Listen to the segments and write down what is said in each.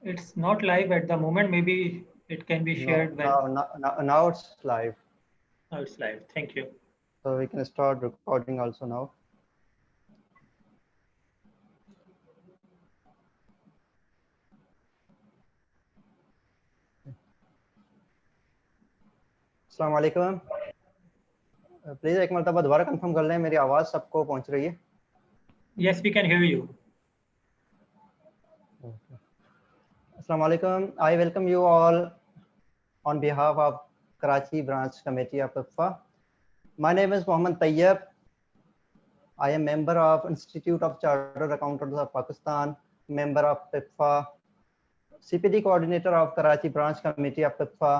It's not live at the moment. Maybe it can be No, shared when now it's live. now it's live. Thank you. So we can start recording also now. अस्सलाम वालेकुम। Please एक मरतबा दोबारा confirm कर लें मेरी आवाज़ सबको पहुंच रही है। Yes, we can hear you. Assalamu alaikum. I welcome you all on behalf of Karachi Branch Committee of PIPFA. My name is Mohammad Tayyab. I am member of Institute of Chartered Accountants of Pakistan, member of PIPFA, CPD coordinator of Karachi Branch Committee of PIPFA,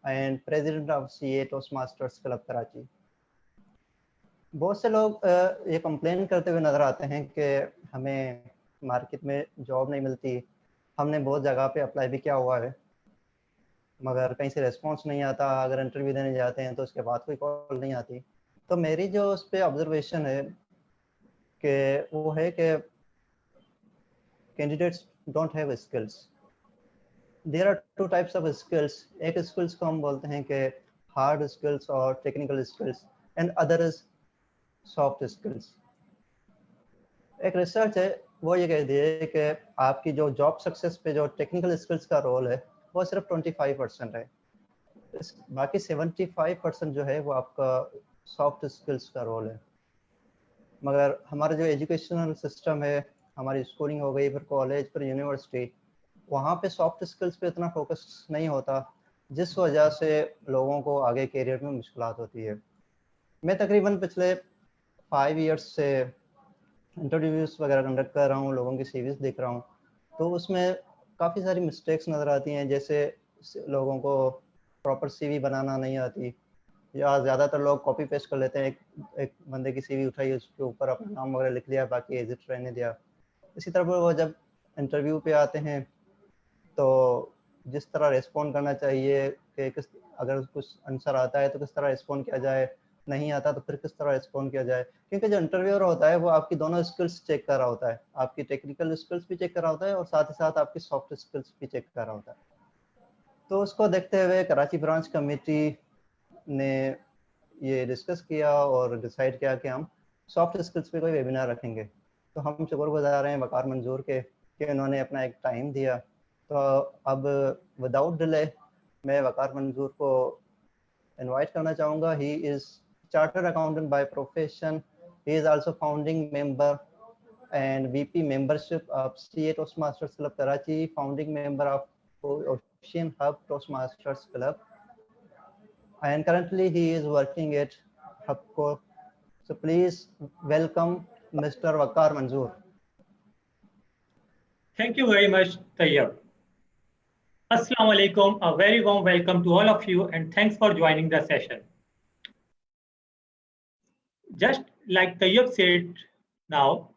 and president of CA Toastmasters Club Karachi. बहुत से लोग ये complain करते हुए नज़र आते हैं कि हमें मार्केट में जॉब नहीं मिलती। हमने बहुत जगह पे अप्लाई भी किया हुआ है मगर कहीं से रिस्पांस नहीं आता। अगर इंटरव्यू देने जाते हैं तो उसके बाद कोई कॉल नहीं आती। तो मेरी जो उस पर ऑब्जर्वेशन है कि वो है कि candidates don't have skills. There are two types of skills. एक स्किल्स को हम बोलते हैं कि हार्ड स्किल्स और technical skills, and other is soft skills. एक रिसर्च है वो ये कहती है कि आपकी जो जॉब सक्सेस पे जो टेक्निकल स्किल्स का रोल है वो सिर्फ 25% है। बाकी 75% जो है वो आपका सॉफ्ट स्किल्स का रोल है। मगर हमारा जो एजुकेशनल सिस्टम है, हमारी स्कूलिंग हो गई, फिर कॉलेज, फिर यूनिवर्सिटी, वहाँ पे सॉफ्ट स्किल्स पे इतना फोकस नहीं होता, जिस वजह से लोगों को आगे करियर में मुश्किलात होती है। मैं तकरीबन पिछले 5 इयर्स से इंटरव्यूज़ वगैरह कंडक्ट कर रहा हूँ, लोगों की सीवीज़ देख रहा हूँ, तो उसमें काफ़ी सारी मिस्टेक्स नज़र आती हैं। जैसे लोगों को प्रॉपर सीवी बनाना नहीं आती, या ज़्यादातर लोग कॉपी पेस्ट कर लेते हैं। एक बंदे की सीवी उठाई, उसके ऊपर अपना नाम वगैरह लिख लिया, बाकी एग्जिट रहने दिया। इसी तरह वो जब इंटरव्यू पे आते हैं तो जिस तरह रिस्पॉन्ड करना चाहिए कि किस, अगर कुछ आंसर आता है तो किस तरह रिस्पॉन्ड किया जाए, नहीं आता तो फिर किस तरह रिस्पॉन्ड किया जाए। क्योंकि जो इंटरव्यूअर होता है वो आपकी दोनों स्किल्स चेक कर रहा होता है, आपकी टेक्निकल स्किल्स भी चेक कर रहा होता है और साथ ही साथ आपकी सॉफ्ट स्किल्स भी चेक कर रहा होता है। तो उसको देखते हुए कराची ब्रांच कमेटी ने ये डिस्कस किया और डिसाइड किया कि हम सॉफ्ट स्किल्स पे कोई वेबिनार रखेंगे। तो हम शुक्रगुजार हैं वकार मंजूर के कि उन्होंने अपना एक टाइम दिया। तो अब विदाउट डिले मैं वकार मंजूर को इनवाइट करना चाहूँगा। He is chartered accountant by profession. He is also founding member and VP membership of CA Toastmasters Club Karachi, founding member of Ocean Hub Toastmasters Club, and currently he is working at HubCo. So please welcome Mr. Waqar Manzoor. Thank you very much, Tayyab. Assalamu alaikum. A very warm welcome to all of you, and thanks for joining the session. Just like Tayyab said now,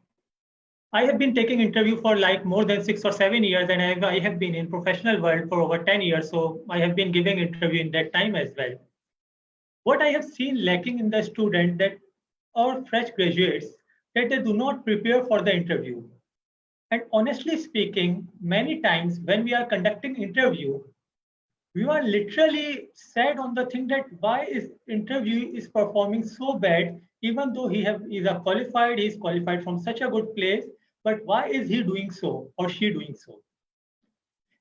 I have been taking interview for like more than 6 or 7 years, and I have been in professional world for over 10 years. So I have been giving interview in that time as well. What I have seen lacking in the student that or fresh graduates that they do not prepare for the interview. And honestly speaking, many times when we are conducting interview, we are literally sad on the thing that why is interview is performing so bad, even though he is qualified from such a good place, but why is he doing so or she doing so?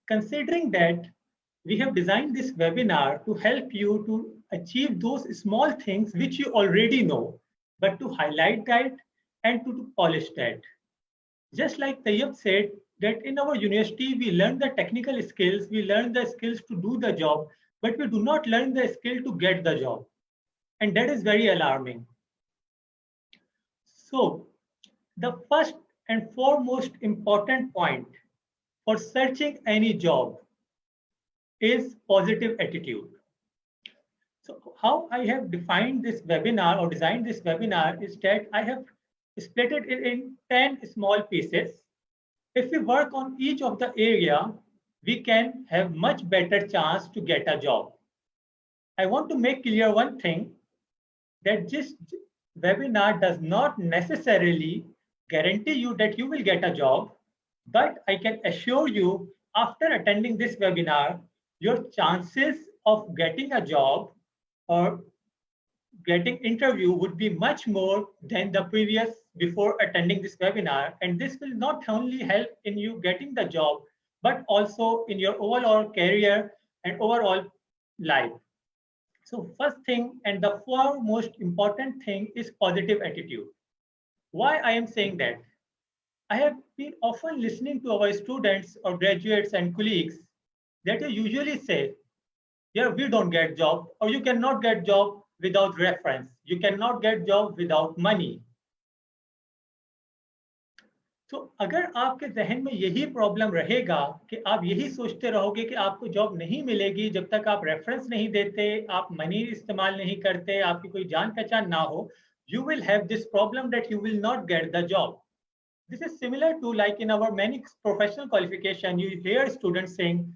Considering that we have designed this webinar to help you to achieve those small things which you already know, but to highlight that and to polish that. Just like Tayyab said, that in our university, we learn the technical skills, we learn the skills to do the job, but we do not learn the skill to get the job. And that is very alarming. So, the first and foremost important point for searching any job is positive attitude. So how I have defined this webinar or designed this webinar is that I have split it in 10 small pieces. If we work on each of the area, we can have much better chance to get a job. I want to make clear one thing, that this webinar does not necessarily guarantee you that you will get a job, but I can assure you after attending this webinar, your chances of getting a job or getting interview would be much more than the previous before attending this webinar. And this will not only help in you getting the job, but also in your overall career and overall life. So first thing and the foremost important thing is positive attitude. Why I am saying that? I have been often listening to our students or graduates and colleagues that they usually say, yeah, we don't get job, or you cannot get job without reference. You cannot get job without money. तो अगर आपके जहन में यही problem रहेगा कि आप यही सोचते रहोगे कि आपको जॉब नहीं मिलेगी जब तक आप रेफरेंस नहीं देते, आप मनी इस्तेमाल नहीं करते, आपकी कोई जान पहचान ना हो, you will have this problem that you will not get the job. This is similar to like in our many professional qualification, you hear students saying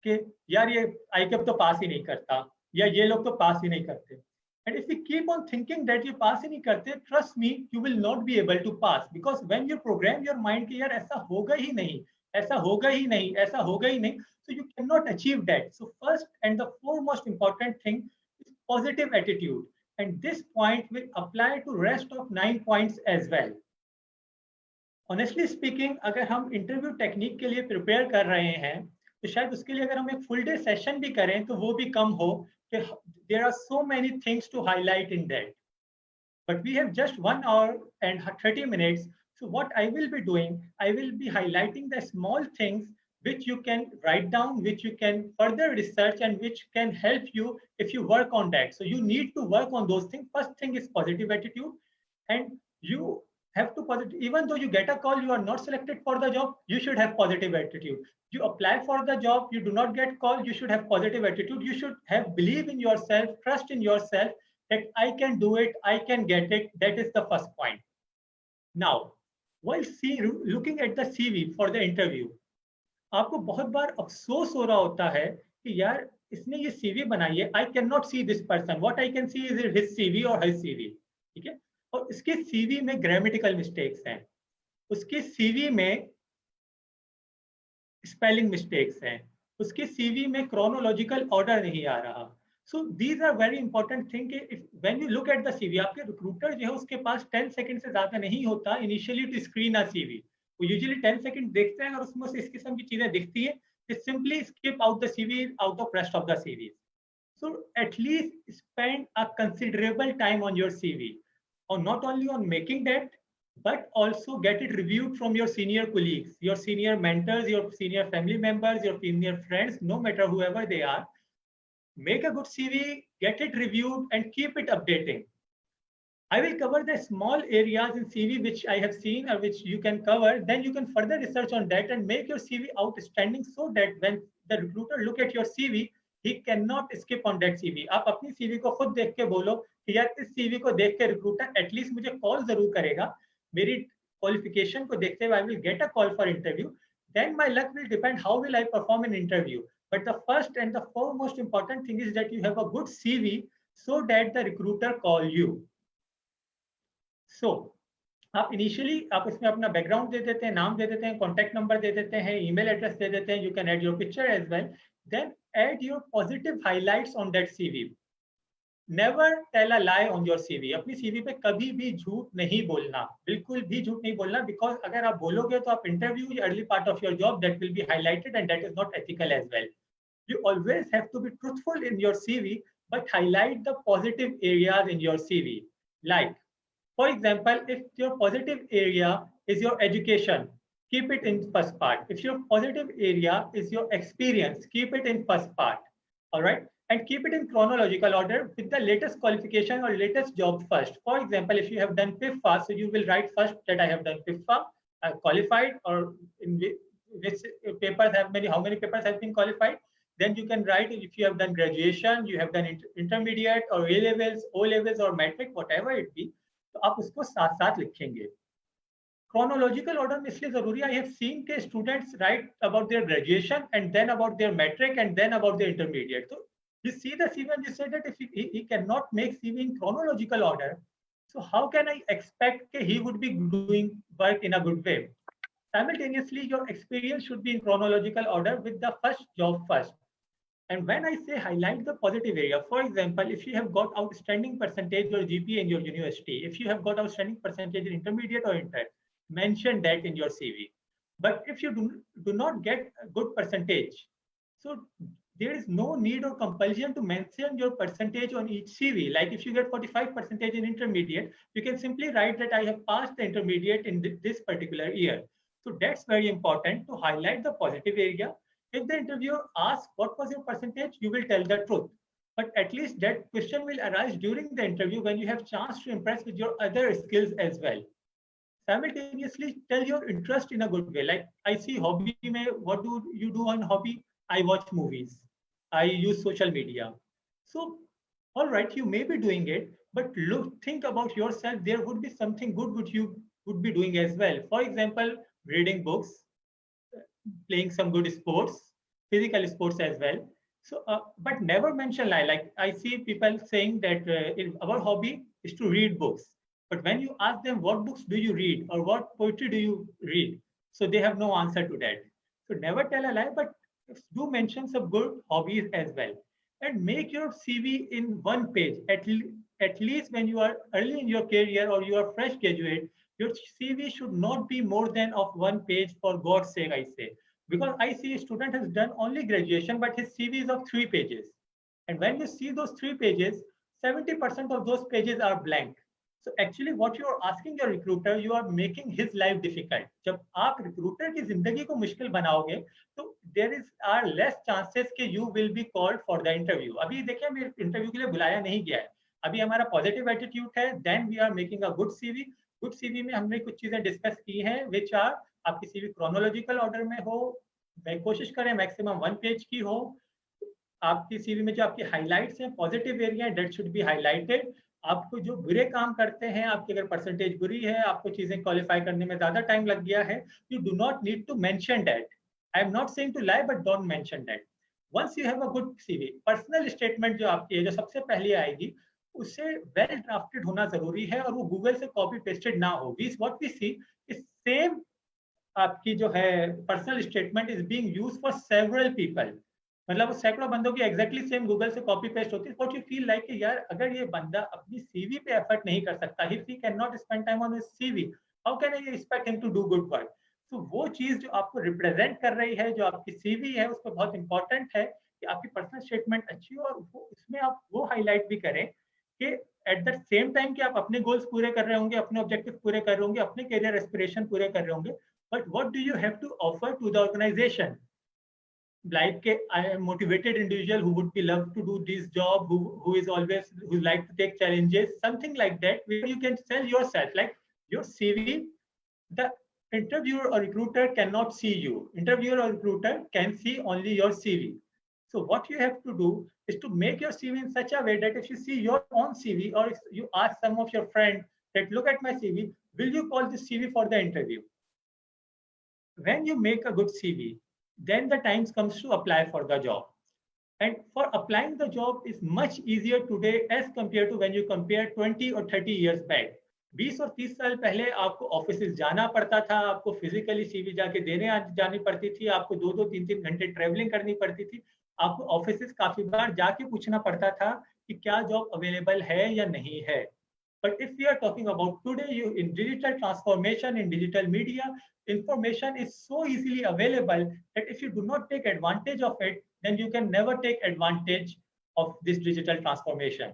कि यार ये ICAP तो पास ही नहीं करता, या ये लोग तो पास ही नहीं करते. And if you keep on thinking that you pass नहीं करते, trust me, you will not be able to pass, because when you program your mind कि यार ऐसा होगा ही नहीं, ऐसा होगा ही नहीं, ऐसा होगा ही नहीं, so you cannot achieve that. So first and the foremost important thing is positive attitude, and this point will apply to rest of 9 points as well. Honestly speaking, अगर हम इंटरव्यू टेक्निक के लिए प्रिपेयर कर रहे हैं, तो शायद उसके लिए अगर हम एक फुल डे सेशन भी करें तो वो भी कम हो. There are so many things to highlight in that, but we have just 1 hour and 30 minutes. So what I will be doing, I will be highlighting the small things which you can write down, which you can further research, and which can help you if you work on that. So you need to work on those things. First thing is positive attitude, and you have to positive. Even though you get a call, you are not selected for the job, you should have positive attitude. You apply for the job, you do not get called, you should have positive attitude. You should have believe in yourself, trust in yourself that I can do it, I can get it. That is the first point. Now, while looking at the CV for the interview, आपको बहुत बार अफसोस हो रहा होता है कि यार इसने ये CV बनाई है, I cannot see this person. What I can see is his CV or his CV. ठीक है? और इसके CV में ग्रामेटिकल मिस्टेक्स हैं, उसके CV में स्पेलिंग मिस्टेक्स हैं, उसके CV में क्रोनोलॉजिकल ऑर्डर नहीं आ रहा. So these are very important thing कि when you look at the CV, आपके रिक्रूटर जो है उसके पास 10 सेकंड से ज्यादा नहीं होता initially to screen a CV. वो यूजुअली 10 सेकंड देखते हैं और उसमें से इस किस्म की चीजें दिखती है, they simply skip out the CV out of rest of the CVs. So at least spend a considerable time on your CV, or not only on making that, but also get it reviewed from your senior colleagues, your senior mentors, your senior family members, your senior friends, no matter whoever they are. Make a good CV, get it reviewed, and keep it updating. I will cover the small areas in CV which I have seen or which you can cover. Then you can further research on that and make your CV outstanding so that when the recruiter look at your CV, he cannot skip on that CV. आप अपनी CV को खुद देख के बोलो कि यार इस CV को देख के recruiter at least मुझे call जरूर करेगा. मेरी qualification को देखते हुए I will get a call for interview. Then my luck will depend how will I perform in interview. But the first and the foremost important thing is that you have a good CV so that the recruiter call you. So, आप initially आप इसमें अपना background दे देते हैं, नाम दे देते हैं, contact number दे देते हैं, ईमेल एड्रेस दे देते हैं, you can add your picture as well, then add your positive highlights on that CV. Never tell a lie on your CV. अपनी CV पे कभी भी झूठ नहीं बोलना, बिल्कुल भी झूठ नहीं बोलना, बिकॉज अगर आप बोलोगे तो आप interview early part of your job that will be highlighted and that is not ethical as well. You always have to be truthful in your CV, but highlight the positive areas in your CV. Like, for example, if your positive area is your education, keep it in first part. If your positive area is your experience, keep it in first part. All right. And keep it in chronological order with the latest qualification or latest job first. For example, if you have done PIFA, so you will write first that I have done PIFA, I qualified, or in which papers have how many papers have been qualified. Then you can write if you have done graduation, you have done intermediate or A levels, O levels or metric, whatever it be. तो आप उसको साथ साथ लिखेंगे. Chronological order में इसलिए जरूरी, I have seen के students write about their graduation and then about their metric and then about their intermediate. So you see the CV and you say that if he cannot make CV in chronological order, so how can I expect that he would be doing work in a good way? Simultaneously, your experience should be in chronological order with the first job first. And when I say highlight the positive area, for example, if you have got outstanding percentage or GPA in your university, if you have got outstanding percentage in intermediate or inter, mention that in your CV. But if you do not get a good percentage, so there is no need or compulsion to mention your percentage on each CV. Like if you get 45% in intermediate, you can simply write that I have passed the intermediate in this particular year. So that's very important to highlight the positive area. If the interviewer asks what was your percentage, you will tell the truth. But at least that question will arise during the interview when you have chance to impress with your other skills as well. Simultaneously, tell your interest in a good way. Like I see hobby mein, what do you do on hobby? I watch movies. I use social media. So, all right, you may be doing it, but look, think about yourself. There would be something good which you would be doing as well. For example, reading books, playing some good sports, physical sports as well. So, but never mention lie. Like I see people saying that our hobby is to read books. But when you ask them what books do you read or what poetry do you read, so they have no answer to that. So never tell a lie, but do mention some good hobbies as well. And make your CV in one page. At least when you are early in your career or you are fresh graduate, your CV should not be more than of one page for God's sake, I say. Because I see a student has done only graduation, but his CV is of 3 pages. And when you see those 3 pages, 70% of those pages are blank. So actually what you are asking your recruiter, you are making his life difficult. जब आप recruiter की जिंदगी को मुश्किल बनाओगे, तो there is are less chances कि you will be called for the interview. अभी देखिए हमें इंटरव्यू के लिए बुलाया नहीं गया है. अभी हमारा पॉजिटिव एटीट्यूड है, then we are making a good CV. Good CV में हमने कुछ चीजें डिस्कस की हैं विच आर आपकी सीवी क्रोनोलॉजिकल ऑर्डर में हो, कोशिश करें मैक्सिमम 1 पेज की हो. आपकी सीवी में जो आपकी हाइलाइट्स हैं, positive area that should be highlighted. आपको जो बुरे काम करते हैं, आपकी अगर परसेंटेज बुरी है, आपको चीजें क्वालिफाई करने में ज्यादा टाइम लग गया है, you do not need to mention that. I am not saying to lie, but don't mention that. Once you have a good CV, personal statement जो आपकी है, जो सबसे पहले आएगी, उससे वेल ड्राफ्टेड होना जरूरी है और वो गूगल से कॉपी पेस्टेड ना हो. What we see is same आपकी जो है personal statement is being used for several people. मतलब वो सैकड़ों बंदों की एग्जैक्टली सेम गूगल से कॉपी पेस्ट होती है. व्हाट यू फील लाइक यार, अगर ये बंदा अपनी सीवी पे एफर्ट नहीं कर सकता, if he can not spend time on his CV, how can I expect him to do good work. तो वो चीज जो आपको रिप्रेजेंट कर रही है, जो आपकी सीवी है, उस पर बहुत इंपॉर्टेंट है कि आपकी पर्सनल स्टेटमेंट अच्छी हो और वो उसमें आप वो हाईलाइट भी करें कि एट द सेम टाइम कि आप अपने गोल्स पूरे कर रहे होंगे, अपने ऑब्जेक्टिव पूरे कर रहे होंगे, अपने करियर एस्पिरेशन पूरे कर रहे होंगे, but what do you have to offer to the organisation. Like I am motivated individual who would be love to do this job, who is always who like to take challenges, something like that, where you can sell yourself. Like your CV, the interviewer or recruiter cannot see you. Interviewer or recruiter can see only your CV. So what you have to do is to make your CV in such a way that if you see your own CV or if you ask some of your friends that look at my CV, will you call this CV for the interview? When you make a good CV, then the time comes to apply for the job. And for applying the job is much easier today as compared to when you compare 20 or 30 years back. 20 और 30 साल पहले आपको office जाना पड़ता था, आपको physically CV जाके देने जानी पड़ती थी, आपको 2-2, 3-3 घंटे ट्रेवलिंग करनी पड़ती थी, आपको ऑफिस काफी बार जाके पूछना पड़ता था कि क्या जॉब अवेलेबल है या नहीं है. But if we are talking about today, you in digital transformation, in digital media, information is so easily available that if you do not take advantage of it, then you can never take advantage of this digital transformation.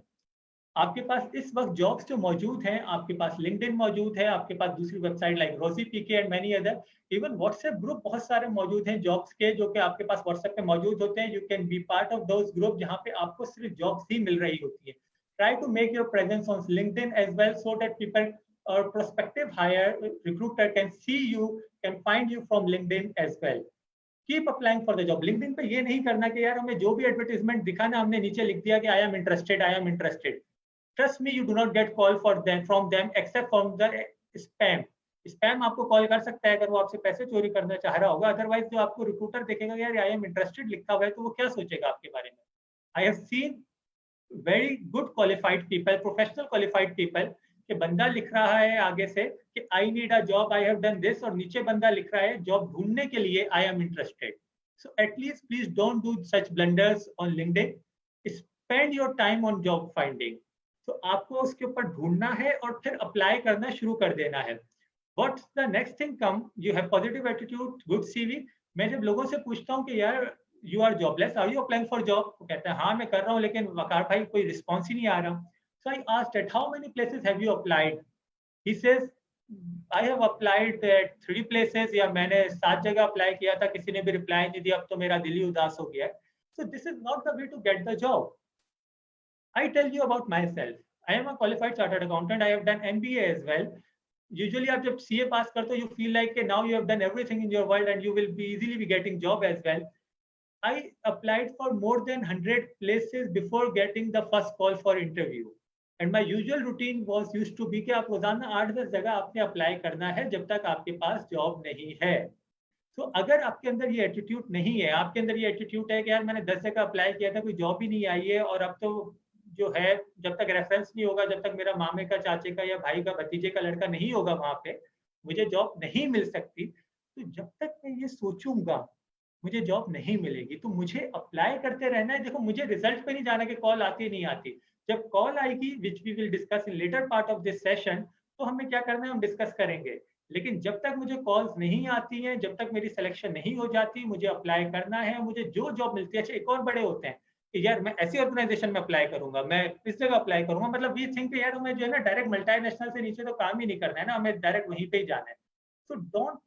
आपके पास इस वक्त jobs जो मौजूद हैं, आपके पास LinkedIn मौजूद है, आपके पास दूसरी website like Rozee PK and many other, even WhatsApp group बहुत सारे मौजूद हैं जॉब्स के, जो कि आपके पास व्हाट्सएप पे मौजूद होते हैं. You can be part of those group जहां पे आपको सिर्फ जॉब्स ही मिल रही होती है. Try to make your presence on LinkedIn as well so that people or prospective hire recruiter can see you, can find you from LinkedIn as well. Keep applying for the job. LinkedIn पे ये नहीं करना कि यार हमें जो भी advertisement दिखा ना, हमने नीचे लिख दिया कि I am interested. Trust me, you do not get call for them from them except from the spam. Spam आपको कॉल कर सकता है अगर वो आपसे पैसे चोरी करना चाह रहा होगा. अदरवाइज जो आपको रिक्रूटर देखेगा यार I am interested लिखा हुआ है, तो वो क्या सोचेगा आपके बारे में. I have seen very good qualified people, professional qualified people, कि बंदा लिख रहा है आगे से कि I need a job, I have done this, और नीचे बंदा लिख रहा है जॉब ढूंढने के लिए I am interested. So at least please don't do such blunders on LinkedIn. Spend your time on job finding. तो आपको उसके ऊपर ढूंढना है और फिर अप्लाई करना शुरू कर देना है. What's the next thing come? You have positive attitude, good CV. मैं जब लोगों से पूछता हूँ कि यार you are jobless, are you applying for job? वो कहते हैं हाँ मैं कर रहा हूँ, लेकिन वकार भाई कोई रिस्पॉन्स ही नहीं आ रहा. So I asked that how many places have you applied? He says I have applied at 3 places, या मैंने 7 जगह अप्लाई किया था, किसी ने भी रिप्लाई नहीं दिया, अब तो मेरा दिल ही उदास हो गया. So this is not the way to get the job. I tell you about myself. I am a qualified chartered accountant. I have done MBA as well. Usually आप जब CA पास करते हो, you feel like कि now you have done everything in your world and you will be easily be getting job as well. I applied for more than 100 places before getting the first call for interview. And my usual routine was used to be कि आप रोजाना 8-10 जगह आपने apply करना है जब तक आपके पास जॉब नहीं है. तो अगर आपके अंदर ये एटीट्यूड नहीं है, आपके अंदर ये एटीट्यूड है कि यार मैंने 10 जगह अप्लाई किया था, कोई जॉब ही नहीं आई है, और अब तो जो है जब तक रेफरेंस नहीं होगा, जब तक मेरा मामे का, चाचे का या भाई का, भतीजे का लड़का नहीं होगा वहां पे, मुझे जॉब नहीं मिल सकती. तो जब तक मैं ये सोचूंगा मुझे जॉब नहीं मिलेगी, तो मुझे अप्लाई करते रहना है. देखो मुझे रिजल्ट पे नहीं जाना कि कॉल आती नहीं आती. जब कॉल आएगी, which we will discuss in later part of this session, तो हमें क्या करना है हम डिस्कस करेंगे. लेकिन जब तक मुझे कॉल्स नहीं आती हैं, जब तक मेरी सिलेक्शन नहीं हो जाती, मुझे अप्लाई करना है. मुझे जो जॉब मिलती है, अच्छा एक और बड़े होते हैं कि यार मैं ऐसी ऑर्गेनाइजेशन में अप्लाई करूंगा, मैं इस जगह अप्लाई करूंगा, मतलब वी थिंक यार हमें जो है ना डायरेक्ट मल्टीनेशनल से नीचे तो काम ही नहीं करना है ना, हमें डायरेक्ट वहीं पे ही जाना है. So don't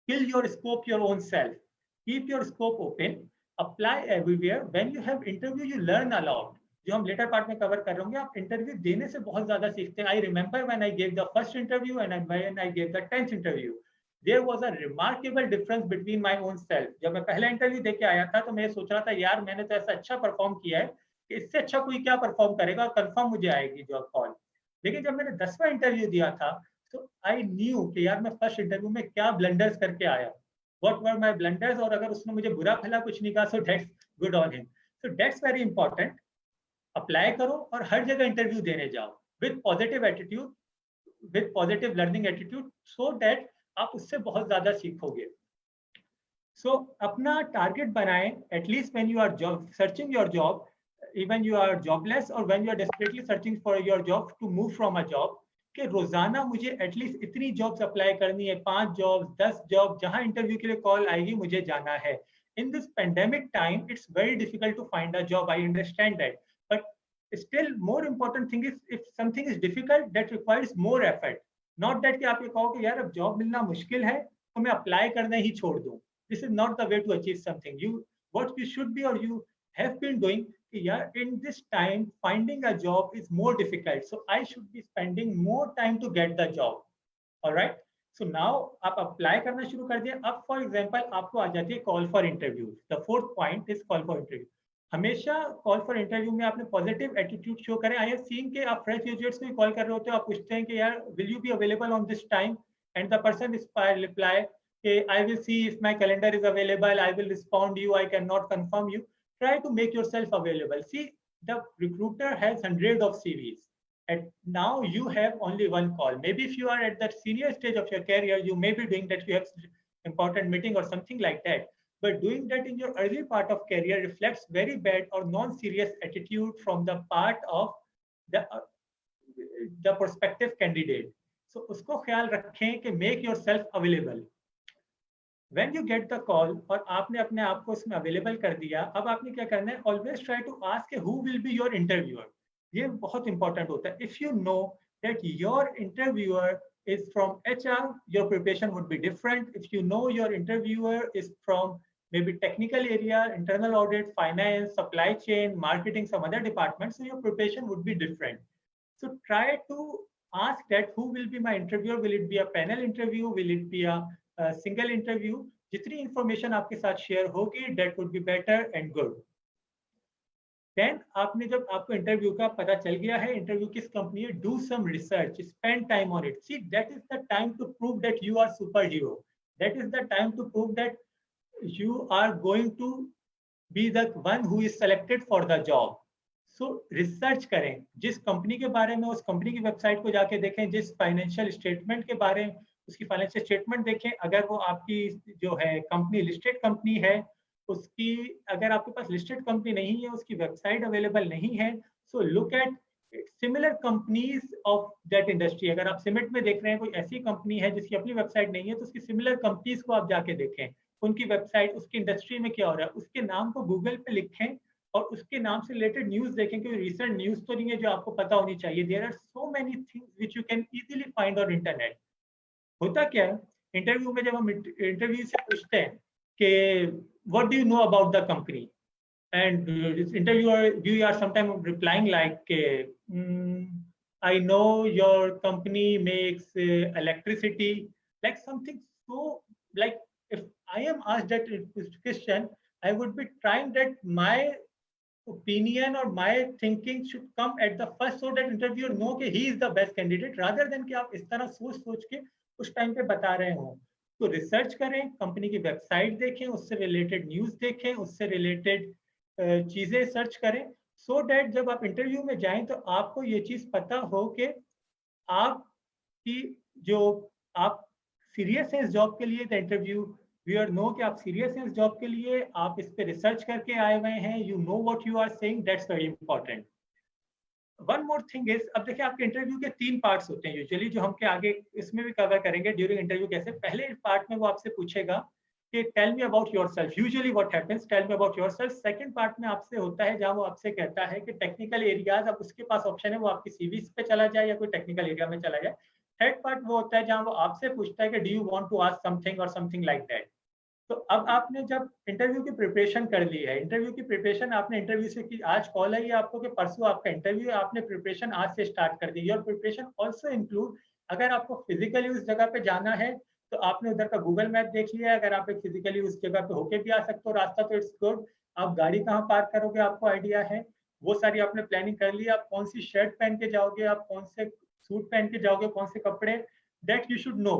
kill your scope your own self. Keep your scope open. Apply everywhere. When you have interview, you learn a lot. जो हम लेटर पार्ट में कवर कर रहे होंगे, आप इंटरव्यू देने से बहुत ज्यादा सीखते हैं. I remember when I gave the first interview and when I gave the 10th interview, there was a remarkable difference between my own self. जब मैं पहला इंटरव्यू देके आया था तो मैं सोच रहा था यार मैंने तो ऐसा अच्छा परफॉर्म किया है कि इससे अच्छा कोई क्या परफॉर्म करेगा और कंफर्म मुझे आएगी जॉब कॉल. लेकिन जब मैंने 10वां इंटरव्यू दिया था तो आई न्यू कि यार मैं फर्स्ट इंटरव्यू में क्या ब्लंडर्स करके आया, व्हाट वर माय ब्लंडर्स, और अगर उसने मुझे बुरा भला कुछ नहीं कहा so that's good on him. So that's very important. Apply करो और हर जगह इंटरव्यू देने जाओ with positive attitude, with positive learning attitude, so that आप उससे बहुत ज्यादा सीखोगे. सो अपना टारगेट बनाएं, at least when you are job searching your job, even you are jobless or when you are desperately searching for your job to move from a job, कि रोजाना मुझे एटलीस्ट इतनी जॉब्स अप्लाई करनी है, 5 job 10 job, जहां interview के लिए call आएगी मुझे जाना है. In this pandemic time it's very difficult to find a job, I understand that, but still more important thing is if something is difficult that requires more effort, not that कि आप ये कहो कि यार अब जॉब मिलना मुश्किल है तो मैं अप्लाई करना ही छोड़ दूं. This is not the way to achieve something. You what you should be or you have been doing, yeah, in this time finding a job is more difficult, so I should be spending more time to get the job. All right, so now आप apply करना शुरू कर दिया. अब for example आपको आ जाती है call for interview. The fourth point is call for interview. हमेशा कॉल फॉर इंटरव्यू में आपने पॉजिटिव एटीट्यूड शो करें. आई हैव सीन के आप फ्रेश ग्रेजुएट्स को कॉल कर रहे होते हो, आप पूछते हैं कि यार will you be available on this time, and the person reply I will see if my calendar is available, I will respond you, I cannot confirm you. Try to make yourself available. See, the recruiter has hundreds of CVs and now you have only one call. Maybe if you are at that senior stage of your career, you may be doing that, you have important meeting or something like that, but doing that in your early part of career reflects very bad or non-serious attitude from the part of the prospective candidate. So usko ख्याल रखें कि make yourself available. When you get the call और आपने अपने आप को उसमें available कर दिया, अब आपने क्या करना है, always try to ask who will be your interviewer. ये बहुत इंपॉर्टेंट होता है. If you know that your interviewer is from HR, your preparation would be different. If you know your interviewer is from maybe technical area, internal audit, finance, supply chain, marketing, some other departments, so your preparation would be different. So try to ask that who will be my interviewer. Will it be a panel interview? Will it be a single interview? जितनी information आपके साथ share होगी that would be better and good. Then आपने जब आपको interview का पता चल गया है, इंटरव्यू किस कंपनी है, do some research, spend time on it. See that is the time to prove that you are super hero. That is the time to prove that you are going to be the one who is selected for the job. So research करें, जिस company के बारे में, उस company की website को जाके देखें, जिस फाइनेंशियल स्टेटमेंट के बारे में उसकी फाइनेंशियल स्टेटमेंट देखें। अगर वो आपकी जो है कंपनी लिस्टेड कंपनी है, उसकी अगर आपके पास लिस्टेड कंपनी नहीं है, उसकी वेबसाइट अवेलेबल नहीं है, so look at similar companies of that industry. अगर आप सीमेंट में देख रहे हैं कोई ऐसी कंपनी है जिसकी अपनी वेबसाइट नहीं है, तो उसकी सिमिलर कंपनीज को आप जाके देखें, उनकी वेबसाइट, उसकी इंडस्ट्री में क्या हो रहा है, उसके नाम को गूगल पे लिखें और उसके नाम से रिलेटेड न्यूज देखें। क्योंकि रिसेंट न्यूज तो नहीं है जो आपको पता होनी चाहिए। There are so many things which you can easily find on internet. होता क्या है, इंटरव्यू में जब हम इंटरव्यू से पूछते हैं कि what do you know about the company, and interviewer are sometimes replying like I know your company makes electricity, like something so, like if I am asked that question, I would be trying that my opinion or my thinking should come at the first, so that interviewer know कि he is the best candidate, rather than कि आप इस तरह सोच सोच के उस time पे बता रहे हो। तो रिसर्च करें, कंपनी की वेबसाइट देखें, उससे रिलेटेड न्यूज देखें, उससे रिलेटेड चीजें सर्च करें, सो दैट जब आप इंटरव्यू में जाएं तो आपको ये चीज पता हो कि आपकी जो आप सीरियस हैं इस जॉब के लिए। द इंटरव्यू व्यूअर नो कि आप सीरियस हैं इस जॉब के लिए, आप इस पे रिसर्च करके आए हुए हैं, you know what you are saying, that's very important. One more thing is, अब देखिए आपके इंटरव्यू के 3 पार्ट्स होते हैं यूजुअली, जो हम के आगे इसमें भी कवर करेंगे ड्यूरिंग इंटरव्यू। कैसे, पहले पार्ट में वो आपसे पूछेगा कि tell me about yourself, usually what happens, tell me about yourself. Second part में आपसे होता है जहां वो आपसे कहता है कि टेक्निकल एरियाज, अब उसके पास ऑप्शन है वो आपकी सीवी पे चला जाए या कोई टेक्निकल एरिया में चला जाए। थर्ड पार्ट वो होता है जहां वो आपसे पूछता है कि do you want to ask something और समथिंग लाइक दैट। तो अब आपने जब इंटरव्यू की प्रिपरेशन कर ली है, इंटरव्यू की प्रिपरेशन आपने इंटरव्यू से की, आज कॉल है ये आपको कि परसों आपका इंटरव्यू है, आपने प्रिपरेशन आज से स्टार्ट कर दी। और प्रिपरेशन ऑल्सो इंक्लूड, अगर आपको फिजिकली उस जगह पे जाना है तो आपने उधर का गूगल मैप देख लिया है। अगर आप एक फिजिकली उस जगह पे होके भी आ सकते हो रास्ता, तो इट्स गुड। आप गाड़ी कहाँ पार्क करोगे आपको आइडिया है, वो सारी आपने प्लानिंग कर ली। आप कौन सी शर्ट पहन के जाओगे, आप कौन से सूट पहन के जाओगे, कौन से कपड़े, दैट यू शुड नो।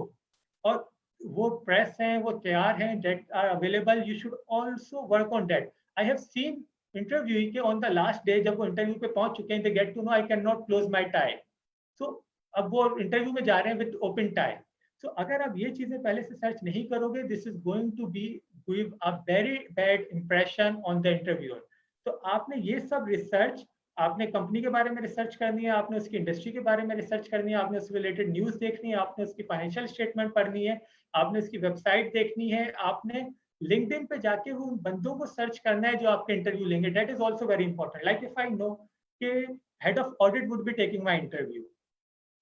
और वो प्रेस हैं, वो तैयार हैं, that are available, you should also work on that. I have seen interview के on the last day, जब वो इंटरव्यू पे पहुंच चुके हैं, they get to know I cannot close my tie. So अब वो इंटरव्यू में जा रहे हैं with open tie. So अगर आप ये चीजें पहले से सर्च नहीं करोगे, this is going to be give a very bad impression on the interviewer. तो आपने ये सब रिसर्च, आपने कंपनी के बारे में रिसर्च करनी है, आपने उसकी इंडस्ट्री के बारे में रिसर्च करनी है, आपने उससे रिलेटेड न्यूज देखनी है, आपने उसकी फाइनेंशियल स्टेटमेंट पढ़नी है, आपने उसकी वेबसाइट देखनी है, आपने लिंक्डइन पे जाके वो बंदों को सर्च करना है जो आपके इंटरव्यू लेंगे। That is also very important. Like if I know कि head of audit would be taking my interview,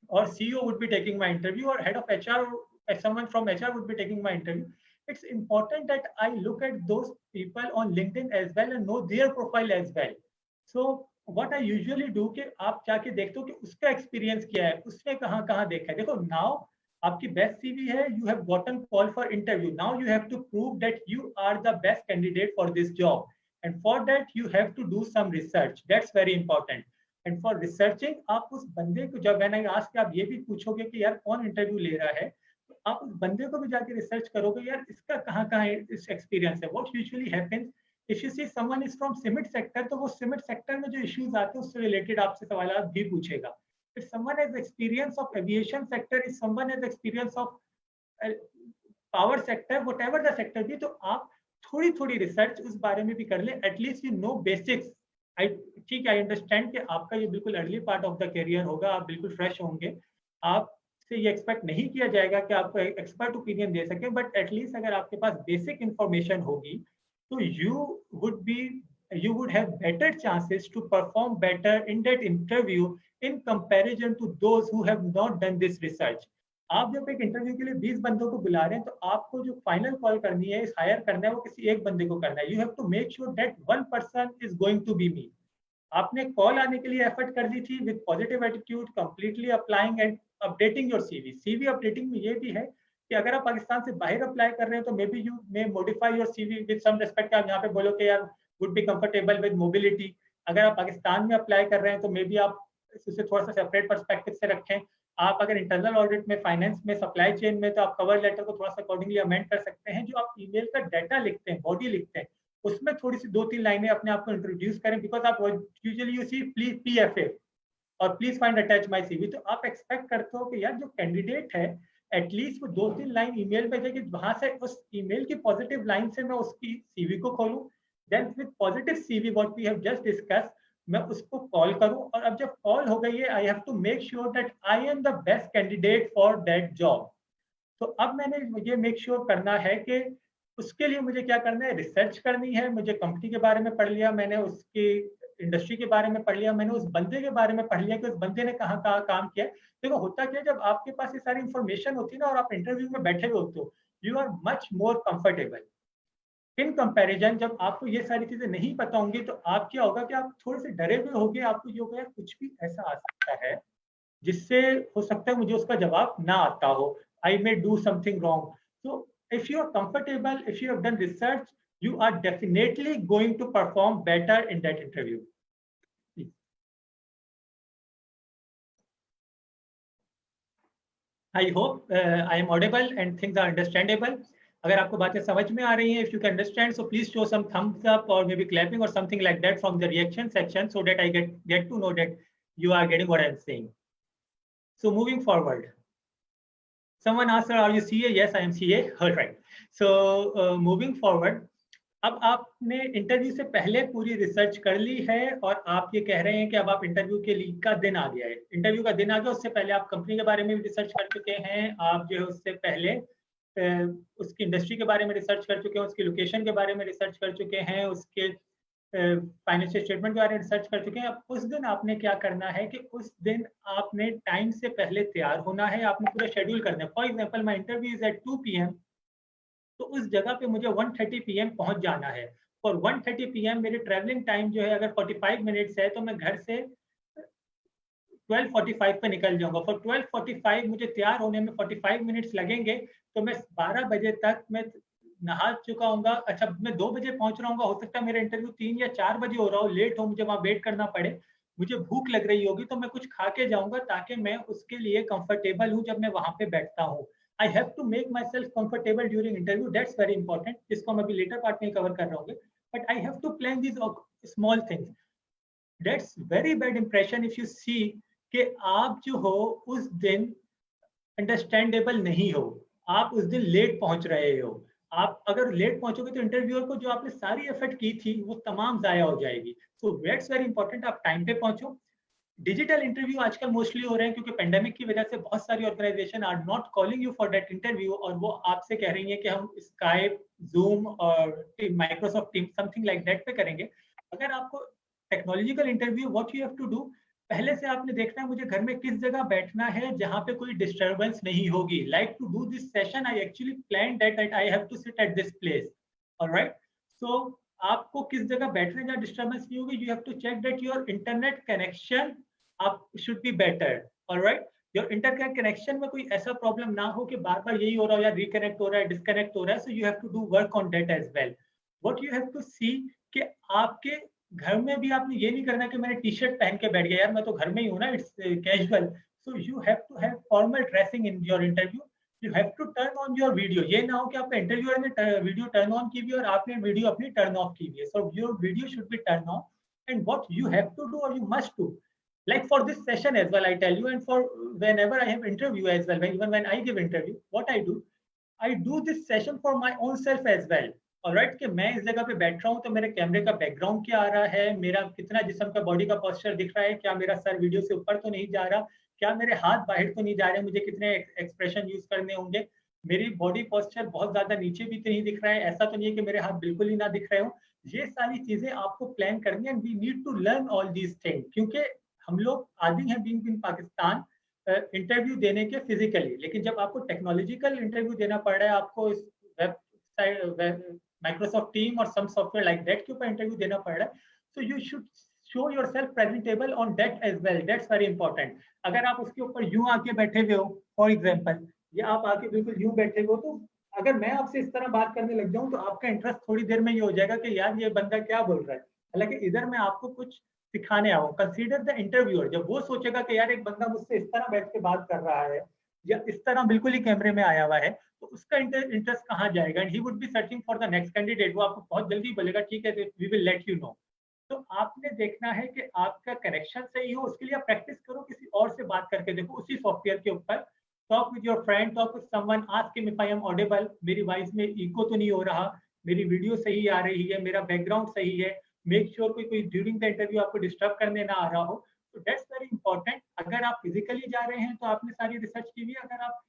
or CEO would be taking my interview, or head of HR, or someone from HR would be taking my interview, it's important that I look at those people on LinkedIn as well and know their profile as well. So what I usually do कि आप जाके देखते हो कि उसका experience क्या है, उसने कहाँ कहाँ देखा है। देखो, नाउ आपकी बेस्ट सीवी है, you have gotten call for interview, now you have to prove that you are the best candidate for this job, and for that you have to do some research, that's very important. And for researching, आप उस बंदे को, जब मैंने आज के आप ये भी पूछोगे कि यार कौन इंटरव्यू ले रहा है, तो आप उस बंदे को भी जाके रिसर्च करोगे, यार इसका कहाँ कहाँ इस एक्सपीरियंस है। What usually happens, if you see someone is from cement sector, तो वो सीमेंट सेक्टर में जो इश्यूज आते हैं उससे रिलेटेड आपसे सवाल भी पूछेगा। If someone has experience of aviation sector, if someone has experience of power sector, whatever the sector भी, तो आप थोड़ी थोड़ी रिसर्च उस बारे में भी कर ले, एटलीस्ट यू नो बेसिक्स। ठीक है, आई अंडरस्टैंड कि आपका ये बिल्कुल early part of the career होगा, आप बिल्कुल फ्रेश होंगे, आपसे ये एक्सपेक्ट नहीं किया जाएगा कि आपको एक्सपर्ट ओपिनियन दे सके, बट एटलीस्ट अगर आपके पास बेसिक इंफॉर्मेशन होगी तो you would have better chances to perform better in that interview in comparison to those who have not done this research. आप जब एक इंटरव्यू के लिए 20 बंदों को बुला रहे हैं, तो आपको जो फाइनल कॉल करनी है, हायर करना है, वो किसी एक बंदे को करना है। You have to make sure that one person is going to be me. आपने कॉल आने के लिए एफर्ट कर दी थी with positive attitude, completely applying and updating your CV. CV updating में ये भी है कि अगर आप पाकिस्तान से बाहर अप्लाई कर रहे हैं तो maybe you may modify your CV with some respect. आप यहाँ पे बोलो कि यार would be comfortable with mobility. अगर आप पाकिस्तान में अप्लाई कर रहे हैं तो मे बी आप इसे थोड़ा सा सेपरेट पर्सपेक्टिव से रखें। आप अगर इंटरनल ऑडिट में, फाइनेंस में, सप्लाई चेन में, तो आप कवर लेटर को थोड़ा सा अकॉर्डिंगली अमेंड कर सकते हैं। जो आप ईमेल का डाटा लिखते हैं, बॉडी लिखते हैं, उसमें थोड़ी सी 2-3 लाइनें अपने आप को इंट्रोड्यूस करें, बिकॉज आप usually you see please PFA और please find attach my CV, तो आप एक्सपेक्ट करते हो कि यार जो कैंडिडेट है एटलीस्ट वो 2-3 लाइन ईमेल भेजे कि वहां से उस ईमेल की पॉजिटिव लाइन से मैं उसकी सीवी को खोलूं, then with positive CV what we have just discuss मैं उसको कॉल करूं, और अब जब कॉल हो गई है I have to make sure that I am the best candidate for that job. तो अब मैंने ये मेक श्योर करना है कि उसके लिए मुझे क्या करना है, रिसर्च करनी है, मुझे कंपनी के बारे में पढ़ लिया, मैंने उसकी इंडस्ट्री के बारे में पढ़ लिया, मैंने उस बंदे के बारे में पढ़ लिया कि उस बंदे ने कहाँ कहाँ काम किया। देखो होता क्या है, जब आपके पास ये सारी इंफॉर्मेशन होती है ना और आप इंटरव्यू में बैठे हुए होते हो, you are much more comfortable in comparison. जब आपको ये सारी चीजें नहीं पता होंगी तो आप क्या होगा कि आप थोड़े से डरे हुए होंगे, आपको ये होगा कुछ भी ऐसा आ सकता है जिससे हो सकता है मुझे उसका जवाब ना आता हो, I may do something wrong. So if you are comfortable, if you have done research, you are definitely going to perform better in that interview. I hope I am audible and things are understandable. अगर आपको बातें समझ में आ रही हैं, if you can understand, so please show some thumbs up or maybe clapping or something like that from the reaction section so that I get to know that you are getting what I am saying. So moving forward. Someone asked, are you CA? Yes, I am CA. All right. So moving forward. अब आपने interview से पहले पूरी research कर ली है और आप ये कह रहे हैं कि अब आप इंटरव्यू के लिए का दिन आ गया है, इंटरव्यू का दिन आ गया, उससे पहले आप कंपनी के बारे में भी रिसर्च कर चुके हैं, आप जो है उससे पहले उसकी इंडस्ट्री के बारे में रिसर्च कर चुके हैं, उसकी लोकेशन के बारे में रिसर्च कर चुके हैं, उसके फाइनेंशियल स्टेटमेंट के बारे में रिसर्च कर चुके हैं। अब उस दिन आपने क्या करना है कि उस दिन आपने टाइम से पहले तैयार होना है, आपने पूरा शेड्यूल करना है। For example my interview is at 2 PM, तो उस जगह पे मुझे 1:30 PM पहुंच जाना है, और 1:30 PM मेरी ट्रैवलिंग टाइम जो है अगर 45 मिनट्स है तो मैं घर से 12:45 पे निकल जाऊंगा। फॉर 12:45 मुझे तैयार होने में 45 मिनट्स लगेंगे, तो मैं 12 बजे तक मैं नहा चुका हूँगा। अच्छा, मैं 2 बजे पहुंच रहा हूँ, हो सकता है मेरा इंटरव्यू 3 या 4 बजे हो रहा हो, लेट हो, मुझे वहां वेट करना पड़े, मुझे भूख लग रही होगी, तो मैं कुछ खा के जाऊंगा ताकि मैं उसके लिए कंफर्टेबल हूँ जब मैं वहां पे बैठता हूँ। I have to make myself comfortable during interview. That's very important. इसको मैं अभी later part में cover कर रहा हूँ. But I have to plan these small things. That's very bad impression if you see कि आप जो हो उस दिन understandable नहीं हो, आप उस दिन लेट पहुंच रहे हो। आप अगर लेट पहुंचोगे तो इंटरव्यूअर को जो आपने सारी एफर्ट की थी वो तमाम जाया हो जाएगी। So that's very important. आप टाइम पे पहुंचो। डिजिटल इंटरव्यू आजकल मोस्टली हो रहे हैं क्योंकि पेंडेमिक की वजह से बहुत सारी organisation are not calling you for that interview, और वो आपसे कह रही हैं कि हम स्काइप, जूम और Microsoft team something like that पे करेंगे। अगर आपको technological interview, what you have to do, पहले से आपने देखना है मुझे घर में किस जगह बैठना है जहां पे कोई डिस्टर्बेंस नहीं होगी। Like to do this session I actually plan that I have to sit at this place, alright. So आपको किस जगह बैठना है जहाँ डिस्टर्बेंस नहीं होगी, you have to check that your internet connection आप should be better, alright. Your internet connection में कोई ऐसा प्रॉब्लम ना हो कि बार बार यही हो रहा हो या रिकनेक्ट हो रहा है, डिस्कनेक्ट हो रहा है। So you have to do work on that as well. What you have to see कि आपके घर में भी आपने ये नहीं करना कि मैंने टी शर्ट पहन के बैठ गया, यार मैं तो घर में ही हूँ ना, it's casual. So you have to have formal dressing in your interview. You have to turn on your video. ये ना हो कि आपका इंटरव्यूअर ने वीडियो टर्न ऑन की भी और आपने वीडियो अपनी टर्न ऑफ की भी है। So your video should be turn on, and what you have to do or you must do, like for this session as well, I tell you, and for whenever I have interview as well, even when I give interview, what I do this session for my own self as well, all right, कि मैं इस जगह पे बैठ रहा हूँ तो मेरे कैमरे का बैकग्राउंड क्या आ रहा है, मेरा कितना जिस्म का बॉडी का पोस्चर दिख रहा है, क्या मेरा सर वीडियो से ऊपर तो नहीं जा रहा, क्या मेरे हाथ बाहर तो नहीं जा रहे, मुझे कितने एक्सप्रेशन यूज करने होंगे, मेरी बॉडी पोस्चर बहुत ज्यादा नीचे भी तो नहीं दिख रहा है, ऐसा तो नहीं है कि मेरे हाथ बिल्कुल ही ना दिख रहे हो। ये सारी चीजें आपको प्लान करनी है, and we need to learn all these thing, क्योंकि हम लोग आदि हैं बीइंग इन पाकिस्तान इंटरव्यू देने के फिजिकली, लेकिन जब आपको टेक्नोलॉजिकल इंटरव्यू देना पड़ रहा है, आपको इस वेबसाइट माइक्रोसॉफ्ट टीम और सम सॉफ्टवेयर लाइक दैट के ऊपर इंटरव्यू देना पड़ रहा है, so you should show yourself presentable on that as well, that's very important. अगर आप उसके ऊपर यूं आके बैठे हुए हो, फॉर एग्जांपल, या आप आके बिल्कुल यूं बैठे हुए हो, तो अगर मैं आपसे इस तरह बात करने लग जाऊं तो आपका इंटरेस्ट थोड़ी देर में ये हो जाएगा कि यार ये बंदा क्या बोल रहा है, हालांकि इधर मैं आपको कुछ सिखाने आओ। कंसीडर द इंटरव्यूअर, जब वो सोचेगा कि यार एक बंदा मुझसे इस तरह बैठ के बात कर रहा है, या इस तरह बिल्कुल ही कैमरे में आया हुआ है, तो उसका इंटरेस्ट कहाँ जाएगा? And he would be searching for the next candidate. वो आपको बहुत जल्दी बोलेगा ठीक है, we will let you know. तो आपने देखना है कि आपका कनेक्शन सही हो, उसके लिए आप प्रैक्टिस करो, किसी और से बात करके देखो उसी सॉफ्टवेयर के ऊपर। Talk with your friend, talk with someone, ask him if I am audible, मेरी वॉइस में इको तो नहीं हो रहा, मेरी वीडियो सही आ रही है, मेरा बैकग्राउंड सही है। मेक श्योर कोई ड्यूरिंग द इंटरव्यू आपको डिस्टर्ब करने ना आ रहा हो। तो दैट्स वेरी इंपॉर्टेंट। अगर आप फिजिकली जा रहे हैं तो आपने सारी रिसर्च की हुई है, अगर आप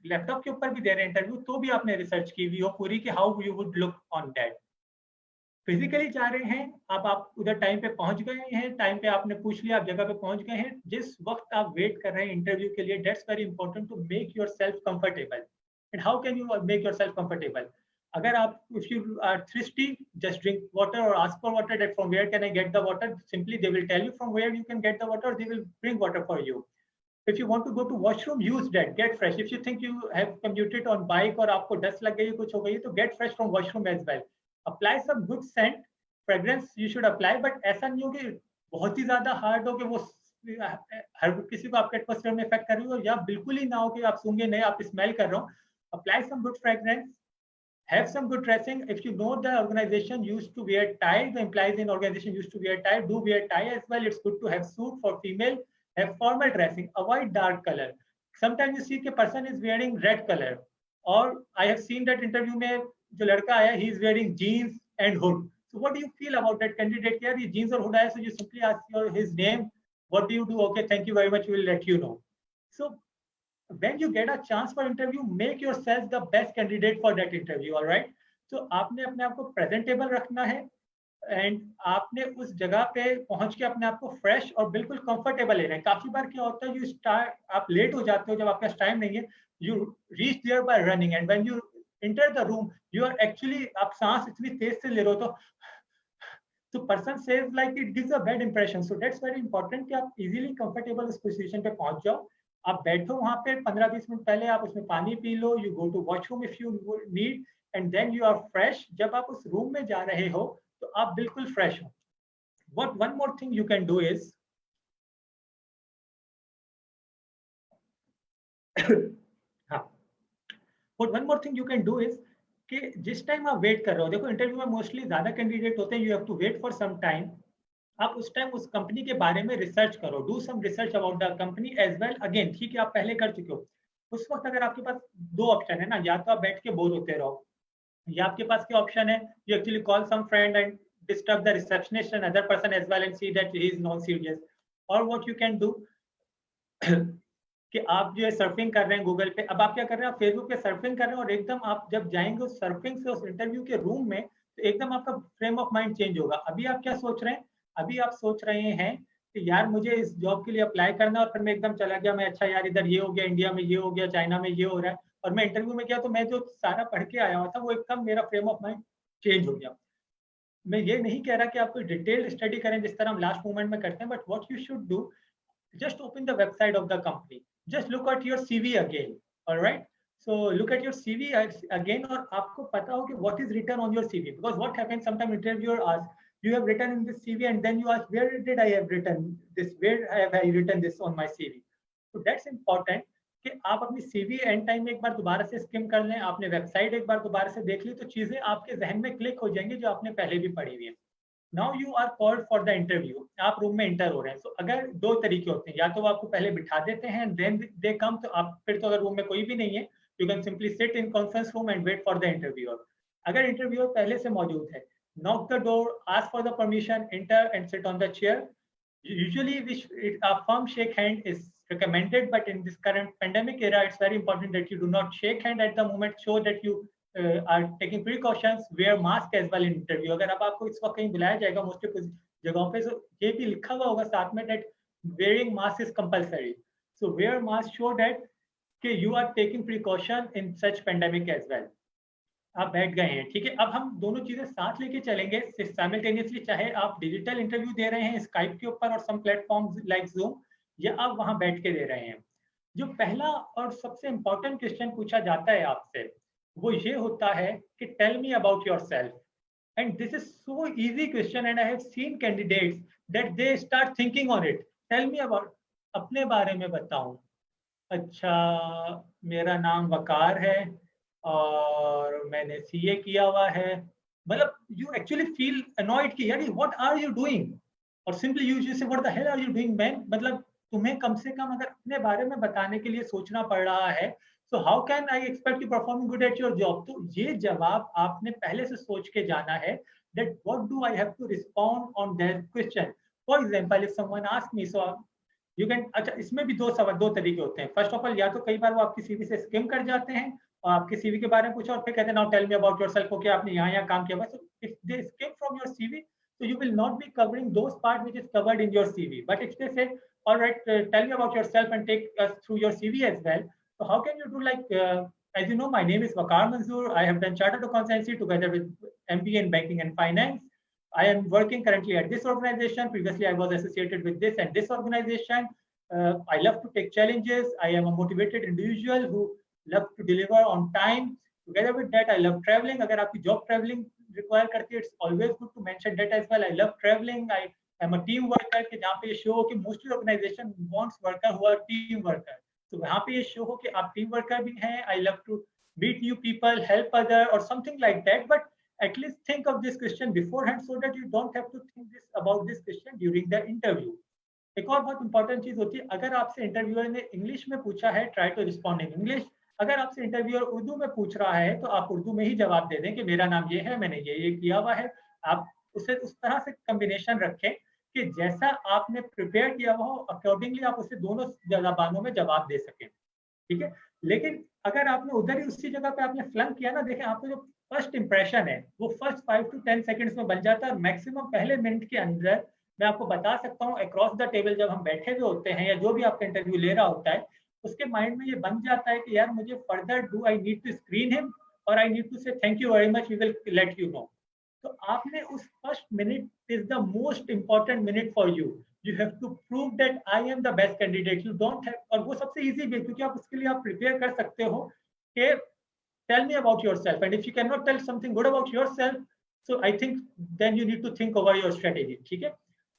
लैपटॉप के ऊपर भी दे रहे हैं इंटरव्यू तो भी आपने रिसर्च की हुई हो पूरी कि how you would look on that. Physically जा रहे हैं, अब आप उधर टाइम पे पहुंच गए हैं, टाइम पे आपने पूछ लिया, आप जगह पे पहुंच गए हैं, जिस वक्त आप वेट कर रहे हैं इंटरव्यू के लिए, that's very important to make yourself comfortable. And how can you make yourself comfortable? अगर आप if you are thirsty, just drink water or ask for water, that from where can I get the water, simply they will tell you from where you can get the water, they will bring water for you. If you want to go to washroom, use that, get fresh. If you think you have commuted on bike और आपको dust लग गई, कुछ हो गई, तो get fresh from washroom as well. Apply some good scent, fragrance you should apply, but ऐसा नहीं हो कि बहुत ही ज्यादा हार्ड हो कि वो हर किसी को आपके एटमॉस्फेयर में इफेक्ट कर रही हो, या बिल्कुल ही ना हो कि आप सूंघे नहीं, आप स्मेल कर रहे हो। Apply some good fragrance, have some good dressing. If you know the organization used to wear tie, the employees in organization used to wear tie, do wear tie as well. It's good to have suit for female. Have formal dressing. Avoid dark color. Sometimes you see कि person is wearing red color, or I have seen that interview में जो लड़का आया, he is wearing jeans and hood. So what do you feel about that candidate? यार ये jeans और hood आया, so you simply ask his name. What do you do? Okay, thank you very much. We will let you know. So when you get a chance for interview, make yourself the best candidate for that interview. All right. So आपने अपने आप को presentable रखना है, and आपने उस जगह पे पहुंच के अपने आप को फ्रेश और बिल्कुल कंफर्टेबल लेना है। काफी बार क्या होता है, यू स्टार्ट, आप लेट हो जाते हो जब आपके पास टाइम नहीं है, you reach there by running, and when you enter the room you are actually, आप सांस इतनी तेज से ले रहे हो तो person says like it gives a bad impression. So that's very important कि आप इजीली कंफर्टेबल उस पोजीशन पे पहुंच जाओ। आप बैठो वहां पे 15-20 मिनट पहले, आप उसमें पानी पी लो, you go to washroom if you need, and then you are fresh. जब आप उस रूम में जा रहे हो तो आप बिल्कुल फ्रेश हो। What one more thing you can do is हाँ, what one more thing you can do is कि जिस टाइम आप वेट कर रहे हो, देखो इंटरव्यू में मोस्टली ज्यादा कैंडिडेट होते हैं, you have to wait for some time. आप उस टाइम उस कंपनी के बारे में रिसर्च करो, do some research about the company as well. Again ठीक है, आप पहले कर चुके हो, उस वक्त अगर आपके पास दो ऑप्शन है ना, या तो आप बैठ के बोर होते रहो, या आपके पास क्या ऑप्शन है, you actually call some friend and disturb the receptionist and other person as well and see that he is non serious. Or what you can do कि आप जो है सर्फिंग कर रहे हैं गूगल पे, अब आप क्या कर रहे हैं, आप फेसबुक पे सर्फिंग कर रहे हैं, और एकदम आप जब जाएंगे उस सर्फिंग से उस इंटरव्यू के रूम में, तो एकदम आपका फ्रेम ऑफ माइंड चेंज होगा। अभी आप क्या सोच रहे हैं, अभी आप सोच रहे हैं कि यार मुझे इस जॉब के लिए अप्लाई करना है, और फिर मैं एकदम चला गया, मैं अच्छा यार इधर ये हो गया, इंडिया में ये हो गया, चाइना में ये हो रहा है, और मैं इंटरव्यू में गया तो मैं जो सारा पढ़ के आया हुआ था वो एकदम मेरा फ्रेम ऑफ माइंड चेंज हो गया। मैं ये नहीं कह रहा कि आप कोई डिटेल्ड स्टडी करें जिस तरह हम लास्ट मोमेंट में करते हैं, but what you should do, just open the website of the company, just look at your CV again. All right, so look at your CV again, और आपको पता हो कि what is written on your CV, because what happens sometimes interviewer asks, you have written in this CV, and then you ask, where did I have written this, where have I written this on my CV? So that's important कि आप अपनी CV and time में एक बार दोबारा से scheme कर लें, आपने वेबसाइट एक बार दोबारा से देख ली, तो चीजें आपके जहन में क्लिक हो जाएंगी जो आपने पहले भी पढ़ी हुई है। Now you are called for the interview, आप रूम में इंटर हो रहे हैं। So, अगर दो तरीके होते हैं, या तो वो आपको पहले बिठा देते हैं देन दे कम, तो आप फिर तो अगर रूम में कोई भी नहीं है, you can simply sit in conference room and wait for the interviewer. अगर इंटरव्यूअर पहले से मौजूद है, knock the door, ask for the permission, enter and sit on the chair. Usually a firm shake hand is recommended, but in this current pandemic era, it's very important that you do not shake hand at the moment, show that you are taking precautions, wear mask as well in interview. अगर अब आपको इस वक्त कहीं बुलाया जाएगा mostly कुछ जगहों पे, so ये भी लिखा हुआ होगा साथ में that wearing mask is compulsory. So wear mask, show that कि you are taking precaution in such pandemic as well. आप बैठ गए हैं, ठीक है। अब हम दोनों चीजें साथ लेके चलेंगे साइमल्टेनियसली, चाहे आप डिजिटल इंटरव्यू दे रहे हैं स्काइप के ऊपर और सम प्लेटफॉर्म्स लाइक ज़ूम, या आप वहां बैठ के दे रहे हैं। जो पहला और सबसे इंपॉर्टेंट क्वेश्चन पूछा जाता है आपसे, वो ये होता है कि tell me about yourself. And this is so easy question, and I have seen candidates that they start thinking on it. Tell me about, अपने बारे में बताऊं, अच्छा, मेरा नाम वकार है और मैंने सीए किया हुआ है। मतलब यू एक्चुअली फील अनॉयड कि यार व्हाट आर यू डूइंग, और simply you say what the hell are you doing man. मतलब तुम्हें कम से कम अगर अपने बारे में बताने के लिए सोचना पड़ रहा है, सो how can I expect you perform good at your job. तो ये जवाब आपने पहले से सोच के जाना है, that what do I have to respond on that question. For example if someone ask me, so you can, अच्छा इसमें भी दो तरीके होते हैं। फर्स्ट ऑफ ऑल, या तो कई बार वो आपकी सीवी से स्किम कर जाते हैं और आपके सीवी के बारे में पूछा और फिर कहते हैं now tell me about yourself, कि आपने यहाँ काम किया। बस if they skim from your CV, so you will not be covering those part which is covered in your CV. But if they say, all right, tell me about yourself and take us through your CV as well. So how can you do like, as you know, my name is Waqar Manzoor. I have done Chartered Accountancy together with MBA in Banking and Finance. I am working currently at this organization. Previously, I was associated with this and this organization. I love to take challenges. I am a motivated individual who loves to deliver on time. Together with that, I love traveling. अगर आपकी job traveling require करती है, it's always good to mention that as well. I love traveling. I am a team worker, कि जहाँ पे ये show हो कि mostly organization wants worker who are team worker. तो वहाँ पे ये show हो कि आप team worker भी हैं. I love to meet new people, help other or something like that. But at least think of this question beforehand so that you don't have to think this about this question during the interview. एक और बहुत important चीज होती है, अगर आपसे interviewer ने English में पूछा है, try to respond in English. अगर आपसे इंटरव्यूअर उर्दू में पूछ रहा है तो आप उर्दू में ही जवाब दे दें कि मेरा नाम ये है, मैंने ये किया हुआ है। आप उसे उस तरह से कॉम्बिनेशन रखें कि जैसा आपने प्रिपेयर किया हुआ हो, अकॉर्डिंगली आप उसे दोनों जबानों में जवाब दे सकें, ठीक है। लेकिन अगर आपने उधर ही उसी जगह पे आपने फ्लंक किया ना, देखें आपका जो फर्स्ट इंप्रेशन है वो फर्स्ट 5 to 10 सेकंड्स में बन जाता है। मैक्सिमम पहले मिनट के अंदर मैं आपको बता सकता हूँ, अक्रॉस द टेबल जब हम बैठे हुए होते हैं या जो भी आपका इंटरव्यू ले रहा होता है, उसके माइंड में ये बन जाता है कि यार मुझे further do I need to screen him और I need to say thank you very much, we will let you know. तो आपने उस first minute is the most important minute for you. You have to prove that I am the best candidate. You don't have, और वो सबसे easy भी है क्योंकि आप उसके लिए आप प्रिपेयर कर सकते हो कि tell me about yourself, and if you cannot tell something good about yourself, so I think then you need to think over your strategy, ठीक है।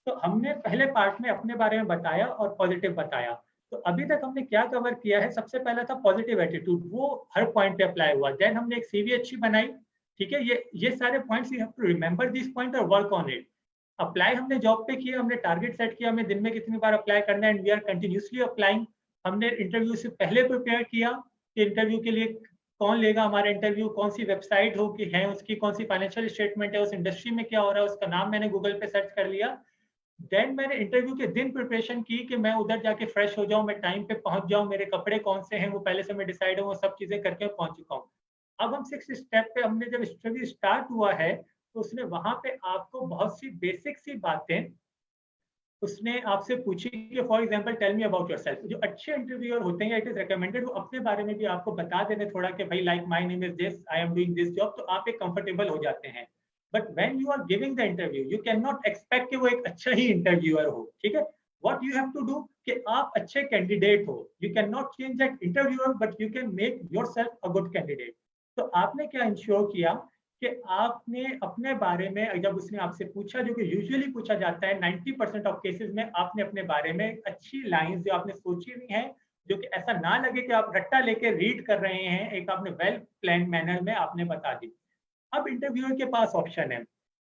तो हमने पहले पार्ट में अपने बारे में बताया और पॉजिटिव बताया। तो अभी तक हमने क्या कवर किया है, सबसे पहला था पॉजिटिव एटीट्यूड, वो हर पॉइंट पे अप्लाई हुआ। देन हमने एक सीवी अच्छी बनाई, ठीक है। ये सारे points you have to remember this point और वर्क ऑन इट। अप्लाई हमने जॉब पे किया, हमने टारगेट सेट किया हमें दिन में कितनी बार अप्लाई करना है, and we are continuously applying. हमने इंटरव्यू से पहले प्रिपेयर किया कि इंटरव्यू के लिए कौन लेगा हमारा इंटरव्यू, कौन सी वेबसाइट हो कि है उसकी, कौन सी फाइनेंशियल स्टेटमेंट है, उस इंडस्ट्री में क्या हो रहा है, उसका नाम मैंने गूगल पे सर्च कर लिया। देन मैंने इंटरव्यू के दिन प्रिपरेशन की कि मैं उधर जाके फ्रेश हो जाऊं, मैं टाइम पे पहुंच जाऊं, मेरे कपड़े कौन से हैं वो पहले से मैं डिसाइड हूं, वो सब चीजें करके पहुंच चुका हूं। अब हम 6 स्टेप पे, हमने जब इंटरव्यू स्टार्ट हुआ है तो उसने वहां पे आपको बहुत सी बेसिक सी बातें उसने आपसे पूछी कि for example tell me about yourself. जो अच्छे इंटरव्यूअर होते हैं, इट इज रिकमेंडेड वो अपने बारे में भी आपको बता देने थोड़ा कि भाई like my name is this, I am doing this job, तो आप एक कंफर्टेबल हो जाते हैं। But when you are giving the interview you can not expect कि वो एक अच्छा ही इंटरव्यूअर हो, ठीक है। What you have to do कि आप अच्छे कैंडिडेट हो। You can not change that interviewer but you can make yourself a good candidate. तो आपने क्या इंश्योर किया कि आपने अपने बारे में, जब उसने आपसे पूछा जो कि यूजुअली पूछा जाता है 90% ऑफ केसेस में, आपने अपने बारे में अच्छी लाइंस जो आपने सोची हुई हैं, जो कि ऐसा ना लगे कि आप रट्टा लेके रीड कर रहे हैं, एक आपने वेल प्लान मैनर में आपने बता दी। अब इंटरव्यूअर के पास ऑप्शन है,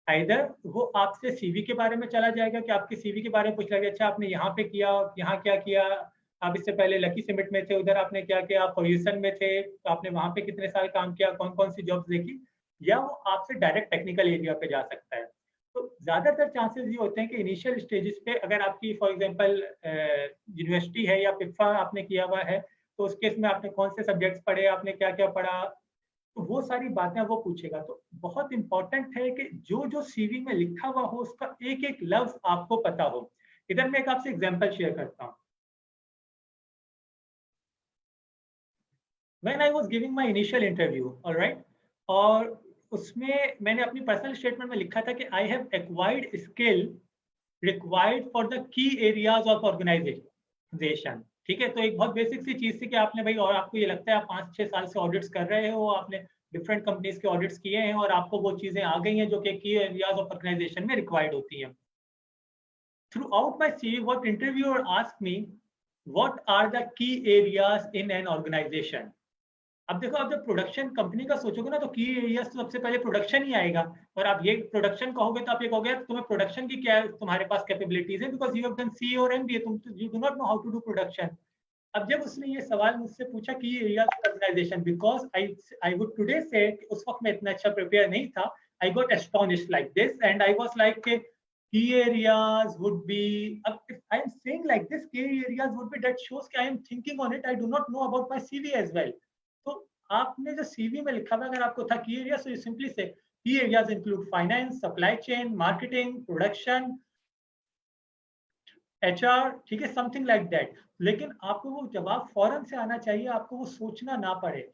आइदर वो आपसे सीवी के बारे में चला जाएगा कि आपके सीवी के बारे में पूछ लगे, अच्छा आपने यहाँ पे किया, यहाँ क्या किया, आप इससे पहले लकी सिमेंट में थे, उधर आपने क्या किया, आप पोल्यूशन में थे, तो आपने वहां पे कितने साल काम किया, कौन कौन सी जॉब्स देखी, या वो आपसे डायरेक्ट टेक्निकल एरिया पे जा सकता है। तो ज्यादातर चांसेस ये होते हैं कि इनिशियल स्टेजेस पे अगर आपकी फॉर एग्जांपल यूनिवर्सिटी है या पिफा आपने किया हुआ है, तो उस केस में आपने कौन से सब्जेक्ट्स पढ़े, आपने क्या क्या पढ़ा, तो वो सारी बातें वो पूछेगा। तो बहुत इंपॉर्टेंट है कि जो जो सीवी में लिखा हुआ हो उसका एक एक लफ्ज आपको पता हो। इधर मैं एक आपसे एग्जांपल शेयर करता हूँ। When I was giving my initial interview, all right, और उसमें मैंने अपनी पर्सनल स्टेटमेंट में लिखा था कि I have acquired skill required for the key areas of organization, ठीक है। तो एक बहुत बेसिक सी चीज थी कि आपने भाई, और आपको ये लगता है आप 5-6 साल से ऑडिट्स कर रहे हो, आपने डिफरेंट कंपनीज के ऑडिट्स किए हैं और आपको वो चीजें आ गई हैं जो कि की एरियाज ऑफ ऑर्गेनाइजेशन में रिक्वायर्ड होती हैं। Throughout my CV what interviewer asked me what are the key areas in an organization. अब देखो, आप जब प्रोडक्शन कंपनी का सोचोगे ना, तो की एरियाज तो सबसे पहले प्रोडक्शन ही आएगा। और आप ये प्रोडक्शन कहोगे तो आप ये कहोगे तुम्हें प्रोडक्शन की क्या तुम्हारे पास कैपेबिलिटीज है, because you have done C और एमबीए, तुम you do not know how to do production. अब जब उसने ये सवाल मुझसे पूछा कि areas organization, because I would today say उस वक्त मैं इतना अच्छा प्रिपेयर नहीं था, I got astonished like this and I was like key areas would be, if I am saying like this, key areas would be, that shows कि I am thinking on it, I do not know about my CV as well. तो आपने जो CV में लिखा हुआ अगर आपको था key areas, so you simply say key areas include finance, supply chain, marketing, production, HR, ठीक है, समथिंग लाइक दैट। लेकिन आपको वो जवाब फौरन से आना चाहिए, आपको वो सोचना ना पड़े।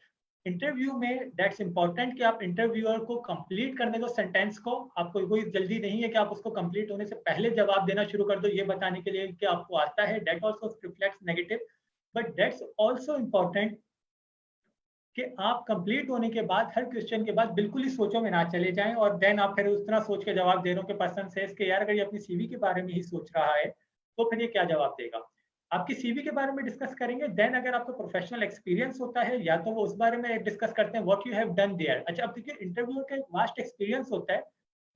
इंटरव्यू में दैट्स इंपॉर्टेंट कि आप इंटरव्यूअर को कंप्लीट करने दो सेंटेंस को। आपको कोई जल्दी नहीं है कि आप उसको कंप्लीट होने से पहले जवाब देना शुरू कर दो, ये बताने के लिए कि आपको आता है। That also reflects negative, but that's also important कि आप कंप्लीट होने के बाद हर क्वेश्चन के बाद बिल्कुल ही सोचो में ना चले जाएं और देन आप फिर उस तरह सोच के जवाब दे रहे हो कि पर्सन सेज कि यार अगर ये अपनी सीवी के बारे में ही सोच रहा है तो फिर ये क्या जवाब देगा। आपकी सीवी के बारे में डिस्कस करेंगे, देन अगर आपको प्रोफेशनल एक्सपीरियंस होता है या तो वो उस बारे में डिस्कस करते हैं what you have done there. अच्छा, अब देखिए इंटरव्यूअर का एक वास्ट एक्सपीरियंस होता है,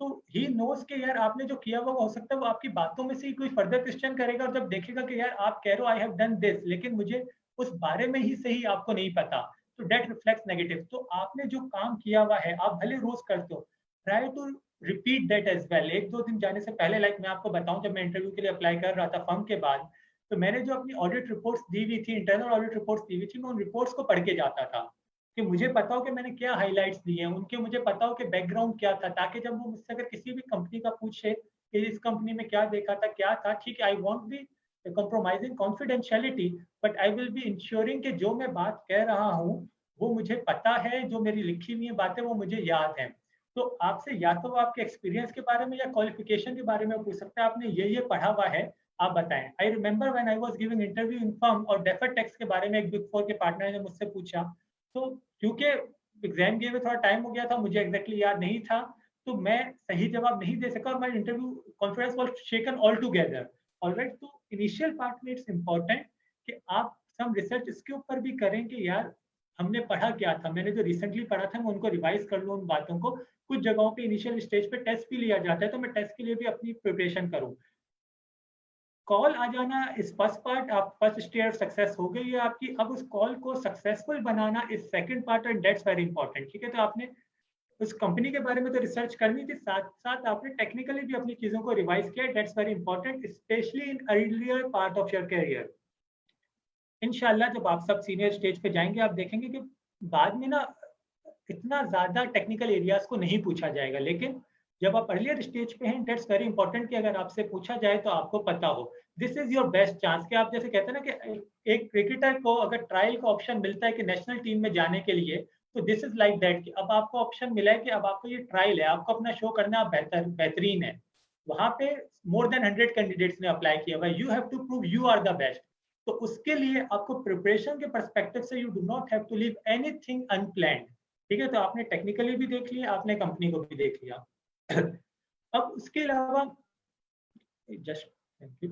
तो ही नोज के यार आपने जो किया हुआ हो सकता है वो आपकी बातों में से ही कोई फर्दर क्वेश्चन करेगा, और जब देखेगा कि यार आप कह रहे हो आई हैव डन दिस, लेकिन मुझे उस बारे में ही सही आपको नहीं पता, तो डेट रिफ्लेक्ट्स नेगेटिव। तो आपने जो काम किया हुआ है, आप भले रोज करते हो, try to repeat that as well. एक दो दिन जाने से पहले, लाइक मैं आपको बताऊं, जब मैं इंटरव्यू के लिए अप्लाई कर रहा था फर्म के बाद, तो मैंने जो अपनी ऑडिट रिपोर्ट्स दी हुई थी, इंटरनल ऑडिट रिपोर्ट्स दी हुई थी, मैं उन रिपोर्ट्स को पढ़ के जाता था कि मुझे पता हो कि मैंने क्या हाईलाइट्स दिए हैं उनके, मुझे पता हो कि बैकग्राउंड क्या था, ताकि जब वो मुझसे अगर किसी भी कंपनी का पूछे कि इस कंपनी में क्या देखा था क्या था, ठीक है, I won't be compromising confidentiality, but I will be ensuring कि जो मैं बात कह रहा हूँ वो मुझे पता है, जो मेरी लिखी हुई बातें वो मुझे याद हैं। तो आपसे या तो वो आपके एक्सपीरियंस के बारे में या क्वालिफिकेशन के बारे में पूछ सकते हैं, आपने ये पढ़ा हुआ है, आप बताएं। आई remember when I was giving interview in firm, और डेफर टैक्स के बारे में एक बिग फोर के पार्टनर ने मुझसे पूछा, तो क्योंकि एग्जाम दिए हुए थोड़ा टाइम हो गया था, मुझे एग्जैक्टली याद नहीं था, तो मैं सही जवाब नहीं दे सका और my interview confidence was shaken all together. Alright, तो इनिशियल पार्ट में इट्स इम्पोर्टेंट कि आप सम रिसर्च इसके ऊपर भी करें कि यार हमने पढ़ा क्या था, मैंने जो रिसेंटली पढ़ा था मैं उनको रिवाइज कर लूँ उन बातों को। कुछ जगहों पे इनिशियल स्टेज पे टेस्ट भी लिया जाता है, तो मैं टेस्ट के लिए भी अपनी प्रिपरेशन करूँ। कॉल आ जाना इस फर्स्ट पार्ट, आप फर्स्ट स्टेज सक्सेस हो गई है आपकी। अब उस कॉल को सक्सेसफुल बनाना इस second part, and that's very important. ठीक है, तो आपने उस कंपनी के बारे में तो रिसर्च करनी थी, साथ साथ आपने टेक्निकली भी अपनी चीजों को रिवाइज किया। That's very important, specially in earlier part of your career. इंशाल्लाह जब आप सब सीनियर स्टेज पे जाएंगे, आप देखेंगे कि बाद में ना इतना ज्यादा टेक्निकल एरियाज को नहीं पूछा जाएगा, लेकिन जब आप अर्लियर स्टेज पे हैं, दैट्स वेरी इंपॉर्टेंट कि अगर आपसे पूछा जाए तो आपको पता हो। This is your best chance कि आप जैसे कहते हैं ना कि एक क्रिकेटर को अगर ट्रायल का ऑप्शन मिलता है कि नेशनल टीम में जाने के लिए, तो दिस इज लाइक दैट कि अब आपको ऑप्शन मिला है कि अब आपको ये ट्रायल है, आपको अपना शो करना, आप बेहतरीन है। वहां पे मोर देन 100 कैंडिडेट्स ने अप्लाई किया हुआ, you have to prove you are the best. तो उसके लिए आपको प्रिपरेशन के परस्पेक्टिव से you do not have to leave anything unplanned. ठीक है, तो आपने टेक्निकली भी देख लिया, आपने कंपनी को भी देख लिया। अब उसके अलावा जस्ट थैंक यू,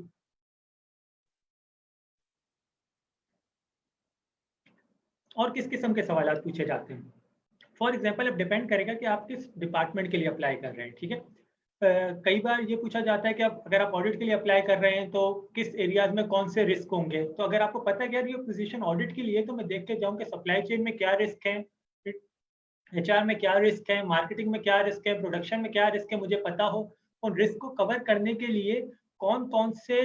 और किस किस्म के सवाल पूछे जाते हैं। फॉर एग्जाम्पल, अब डिपेंड करेगा कि आप किस डिपार्टमेंट के लिए अप्लाई कर रहे हैं। ठीक है, कई बार ये पूछा जाता है कि आप अगर आप ऑडिट के लिए अप्लाई कर रहे हैं तो किस एरियाज में कौन से रिस्क होंगे। तो अगर आपको पता है कि यार ये पोजीशन ऑडिट के लिए, तो मैं देख के जाऊँ कि सप्लाई चेन में क्या रिस्क है, एचआर में क्या रिस्क है, मार्केटिंग में क्या रिस्क है, प्रोडक्शन में क्या रिस्क है, मुझे पता हो। उन रिस्क को कवर करने के लिए कौन कौन से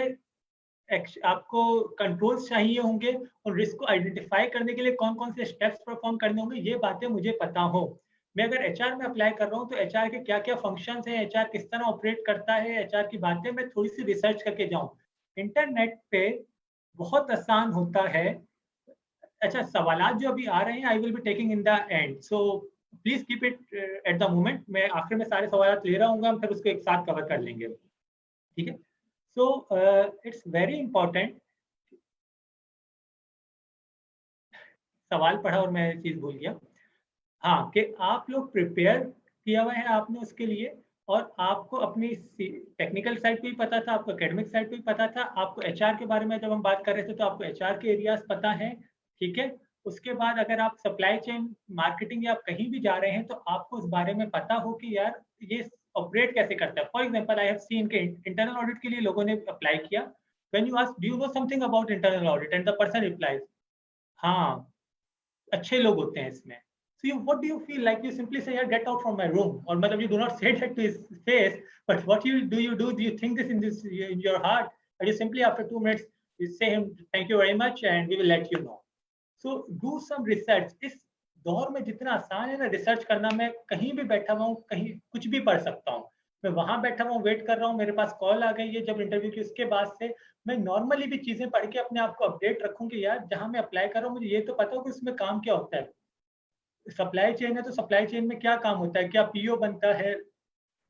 आपको कंट्रोल्स चाहिए होंगे, उन रिस्क को आइडेंटिफाई करने के लिए कौन कौन से स्टेप्स परफॉर्म करने होंगे, ये बातें मुझे पता हो। मैं अगर एचआर में अप्लाई कर रहा हूँ तो एचआर के क्या क्या फंक्शंस हैं, एचआर किस तरह ऑपरेट करता है, एचआर की बातें मैं थोड़ी सी रिसर्च करके जाऊँ। इंटरनेट पे बहुत आसान होता है। अच्छा, सवालात जो अभी आ रहे हैं I will be taking in the end, so please keep it at the moment. मैं आखिर में सारे सवालात ले रहा हूँ, हम फिर उसको एक साथ कवर कर लेंगे। ठीक है, सो इट्स वेरी इंपॉर्टेंट। सवाल पढ़ा और मैं चीज भूल गया। हाँ, कि आप लोग प्रिपेयर किया हुआ है आपने उसके लिए, और आपको अपनी टेक्निकल साइड पे भी पता था, आपको एकेडमिक साइड पे भी पता था, आपको एचआर के बारे में जब हम बात कर रहे थे तो आपको एचआर के एरियाज पता है, ठीक है। उसके बाद अगर आप सप्लाई चेन मार्केटिंग या आप कहीं भी जा रहे हैं तो आपको उस बारे में पता हो कि यार ये ऑपरेट कैसे करता है। For example I have scene के इंटरनल ऑडिट के लिए लोगों ने अप्लाई किया, when you ask do you know something about internal audit and the person replies हाँ, अच्छे लोग होते हैं इसमें। So you, what do you feel like? You simply say, "Yeah, get out from my room," or मतलब you do not say that to his face, but what you do? Do you think this in your heart, or you simply after 2 minutes you say him, "Thank you very much," and we will let you know. So do some research. इस दौर में जितना आसान है ना research करना, मैं कहीं भी बैठा हुआ हूँ, कहीं कुछ भी पढ़ सकता हूँ। मैं वहां बैठा हुआ हूँ, वेट कर रहा हूँ, मेरे पास कॉल आ गई है जब इंटरव्यू की, उसके बाद से मैं नॉर्मली भी चीजें पढ़ के अपने आप को अपडेट रखूँ कि यार जहां मैं अप्लाई कर रहा हूँ मुझे ये तो पता हो कि उसमें काम क्या होता है। सप्लाई चेन है तो सप्लाई चेन में क्या काम होता है, क्या पीओ बनता है,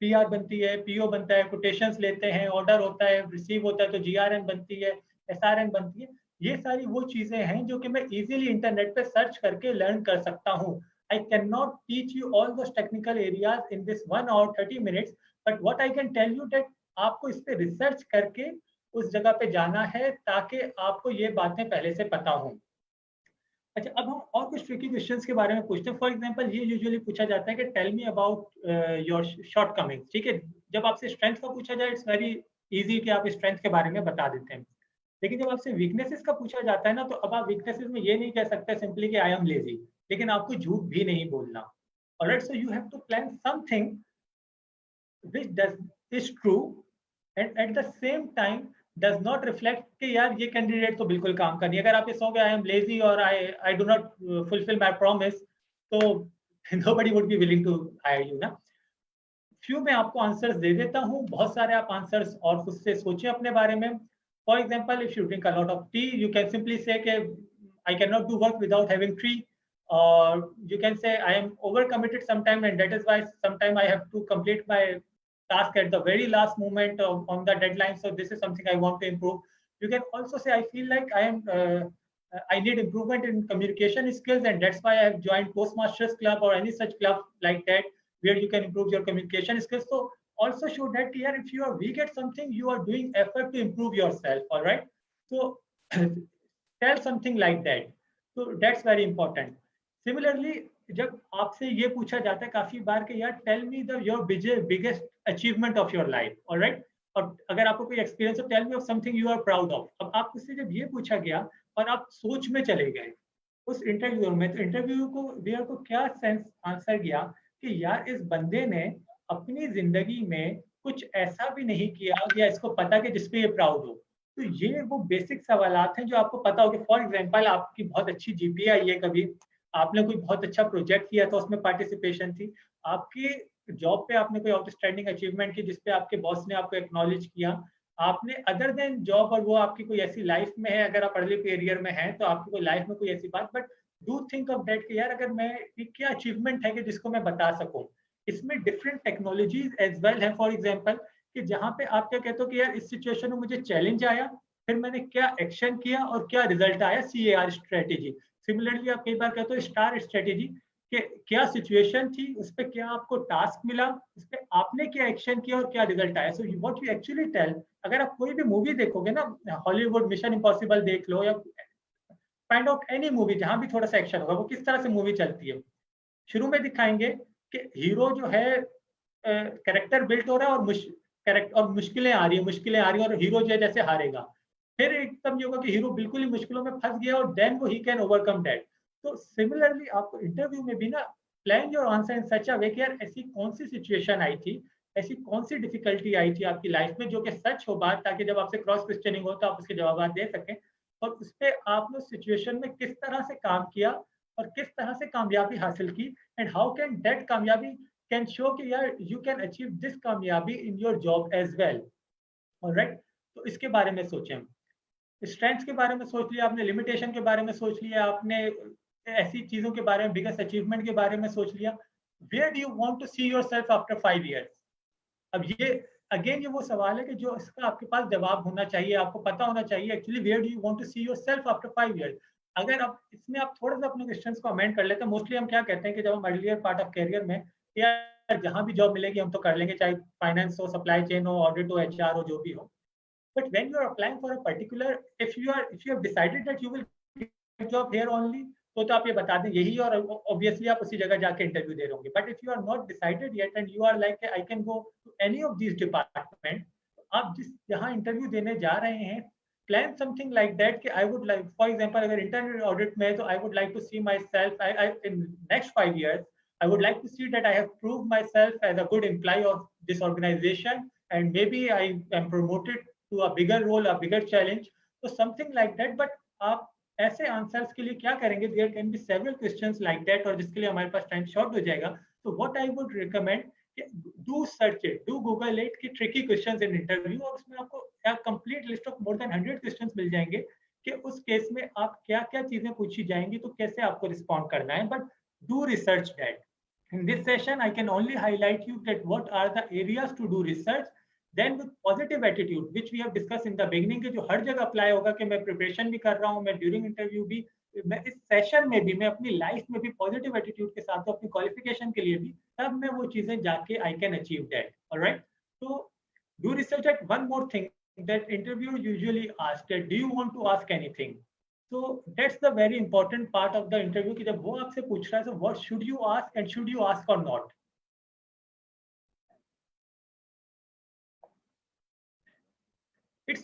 पीआर बनती है, पीओ बनता है, कोटेशंस लेते हैं, ऑर्डर होता है, रिसीव होता है तो जीआरएन बनती है, एसआरएन बनती है। ये सारी वो चीजें हैं जो कि मैं इजीली इंटरनेट पे सर्च करके लर्न कर सकता हूँ। I can not teach you all those technical areas in this 1 hour 30 minutes, but what I can tell you that आपको इस पे रिसर्च करके उस जगह पे जाना है ताकि आपको ये बातें पहले से पता हों। अच्छा, अब हम और कुछ ट्रिकी क्वेश्चंस के बारे में पूछते हैं। फॉर एग्जांपल ये यूजुअली पूछा जाता है कि tell me about your shortcomings, ठीक है। जब आपसे स्ट्रेंथ का पूछा जाए इट्स वेरी इजी कि आप स्ट्रेंथ के बारे में बता देते हैं। लेकिन जब आपसे वीकनेसेस का पूछा जाता है ना, तो अब आप वीकनेसेस में ये नहीं कह सकते सिंपली कि आई एम लेजी, लेकिन आपको झूठ भी नहीं बोलना। Alright, so you have to plan something which does is true and at the same time does not reflect कि यार ये कैंडिडेट तो बिल्कुल काम कर नहीं। अगर आप ये सोगे आई एम लेजी और I do not fulfil my promise, तो nobody would be willing to hire you ना। फ्यू मैं आपको आंसर्स दे देता हूँ, बहुत सारे आप आंसर्स और खुद से सोचें अपने बारे में। For example if you drink a lot of T U can simply से कि आई can not do work without having T, or you can say I am overcommitted sometime and that is why sometime I have to complete my task at the very last moment on the deadline, so this is something I want to improve. You can also say I feel like I need improvement in communication skills and that's why I have joined Postmasters Club or any such club like that where you can improve your communication skills. So also show that here if you are weak at something you are doing effort to improve yourself, all right? So tell something like that, so that's very important. Similarly जब आपसे ये पूछा जाता है काफी बार कि यार tell me the your biggest achievement of your life, alright, और अगर आपको कोई एक्सपीरियंस हो tell me of something you are proud of. अब आपसे जब ये पूछा गया और आप सोच में चले गए उस इंटरव्यू में, तो इंटरव्यू को वेयर को क्या सेंस आंसर गया कि यार इस बंदे ने अपनी जिंदगी में कुछ ऐसा भी नहीं किया या इसको पता कि जिसपे ये प्राउड हो। तो ये वो बेसिक सवालात हैं जो आपको पता हो कि फॉर एग्जांपल आपकी बहुत अच्छी जीपीए आई है, कभी आपने कोई बहुत अच्छा प्रोजेक्ट किया था उसमें पार्टिसिपेशन थी, आपकी जॉब पे आपने कोई आउटस्टैंडिंग अचीवमेंट की जिसपे आपके बॉस ने आपको एक्नॉलेज किया, आपने अदर देन जॉब और वो आपकी कोई ऐसी लाइफ में है, अगर आप अर्ली करियर में हैं तो आपकी कोई लाइफ में कोई ऐसी बात, but do think of that कि यार अगर मैं क्या अचीवमेंट है कि जिसको मैं बता सकूं। इसमें डिफरेंट टेक्नोलॉजीज एज वेल है। फॉर एग्जांपल कि जहाँ पे आप क्या कहते हो कि यार इस सिचुएशन में मुझे चैलेंज आया, फिर मैंने क्या एक्शन किया और क्या रिजल्ट आया, CAR स्ट्रेटेजी। सिमिलरली आप कई बार कहते हो स्टार स्ट्रेटेजी कि क्या सिचुएशन थी, उस पर क्या आपको टास्क मिला, उस पर आपने क्या एक्शन किया और क्या रिजल्ट आया। So what you actually tell, अगर आप कोई भी मूवी देखोगे ना, हॉलीवुड मिशन इम्पॉसिबल देख लो या फाइंड आउट एनी मूवी जहां भी थोड़ा सा एक्शन होगा, वो किस तरह से मूवी चलती है। शुरू में दिखाएंगे कि हीरो जो है कैरेक्टर बिल्ट हो रहा है और मुश्किलें आ रही है और हीरो जो है जैसे हारेगा, फिर एकदम ये होगा कि हीरो बिल्कुल ही मुश्किलों में फंस गया और देन वो ही कैन ओवरकम दैट। तो सिमिलरली आपको इंटरव्यू में भी ना प्लान योर आंसर इन सच अ वे कि यार ऐसी कौन सी सिचुएशन आई थी, ऐसी कौन सी डिफिकल्टी आई थी आपकी लाइफ में जो कि सच हो बात, ताकि जब आपसे क्रॉस क्वेश्चनिंग हो तो आप उसके जवाब दे सकें और उस पर आपने उस सिचुएशन में किस तरह से काम किया और किस तरह से कामयाबी हासिल की, एंड हाउ कैन दैट कामयाबी कैन शो कि यार यू कैन अचीव दिस कामयाबी in your job as well, alright. तो इसके बारे में सोचें, स्ट्रेंथ्स के बारे में सोच लिया आपने, लिमिटेशन के बारे में सोच लिया आपने, ऐसी चीजों के बारे में, बिगेस्ट अचीवमेंट के बारे में सोच लिया। Where do you want to see yourself after 5 years? अब ये अगेन ये वो सवाल है कि जो इसका आपके पास जवाब होना चाहिए, आपको पता होना चाहिए actually where do you want to see yourself after 5 years। अगर आप इसमें आप थोड़ा सा अपने क्वेश्चंस को अमेंड कर लेते हैं, मोस्टली हम क्या कहते हैं कि जब हम अर्लियर पार्ट ऑफ करियर में कि यार जहाँ भी जॉब मिलेगी हम तो कर लेंगे, चाहे फाइनेंस हो, सप्लाई चेन हो, ऑडिट हो, एचआर हो, जो भी हो. But when you are applying for a particular, if you have decided that you will get job here only, तो आप ये बता दें यही, और obviously आप उसी जगह जाके इंटरव्यू दे रहे होंगे. But if you are not decided yet and you are like I can go to any of these department, आप जिस जहाँ इंटरव्यू देने जा रहे हैं, plan something like that कि I would like, for example, अगर internal audit में है तो I would like to see myself I in next 5 years I would like to see that I have proved myself as a good employee of this organization, and maybe I am promoted to a bigger role, a bigger challenge. So something like that. But आप ऐसे answers के लिए क्या करेंगे? There can be several questions like that, और जिसके लिए हमारे पास टाइम शॉर्ट हो जाएगा. So what I would recommend, do search it, do Google it कि tricky questions in interview, और उसमें आपको एक complete list of more than 100 questions मिल जाएंगे कि उस केस में आप क्या-क्या चीजें पूछी जाएंगी, तो कैसे आपको रिस्पॉन्ड करना है. But do research that. In this session, I can only highlight you that what are the areas to do research. Then with positive attitude, which we have discussed in the beginning, कि जो हर जगह apply होगा कि मैं preparation भी कर रहा हूँ, मैं ड्यूरिंग इंटरव्यू भी, मैं इस सेशन में भी, मैं अपनी लाइफ में भी पॉजिटिव एटीट्यूड के साथ, अपनी क्वालिफिकेशन के लिए भी, तब मैं वो चीजें जाके I can achieve that. Alright, तो do research at. One more thing that interviewer usually ask that do you want to ask anything. So that's the very important part of the interview कि जब वो आपसे पूछ रहा है, so what should you ask and should you ask or not. It's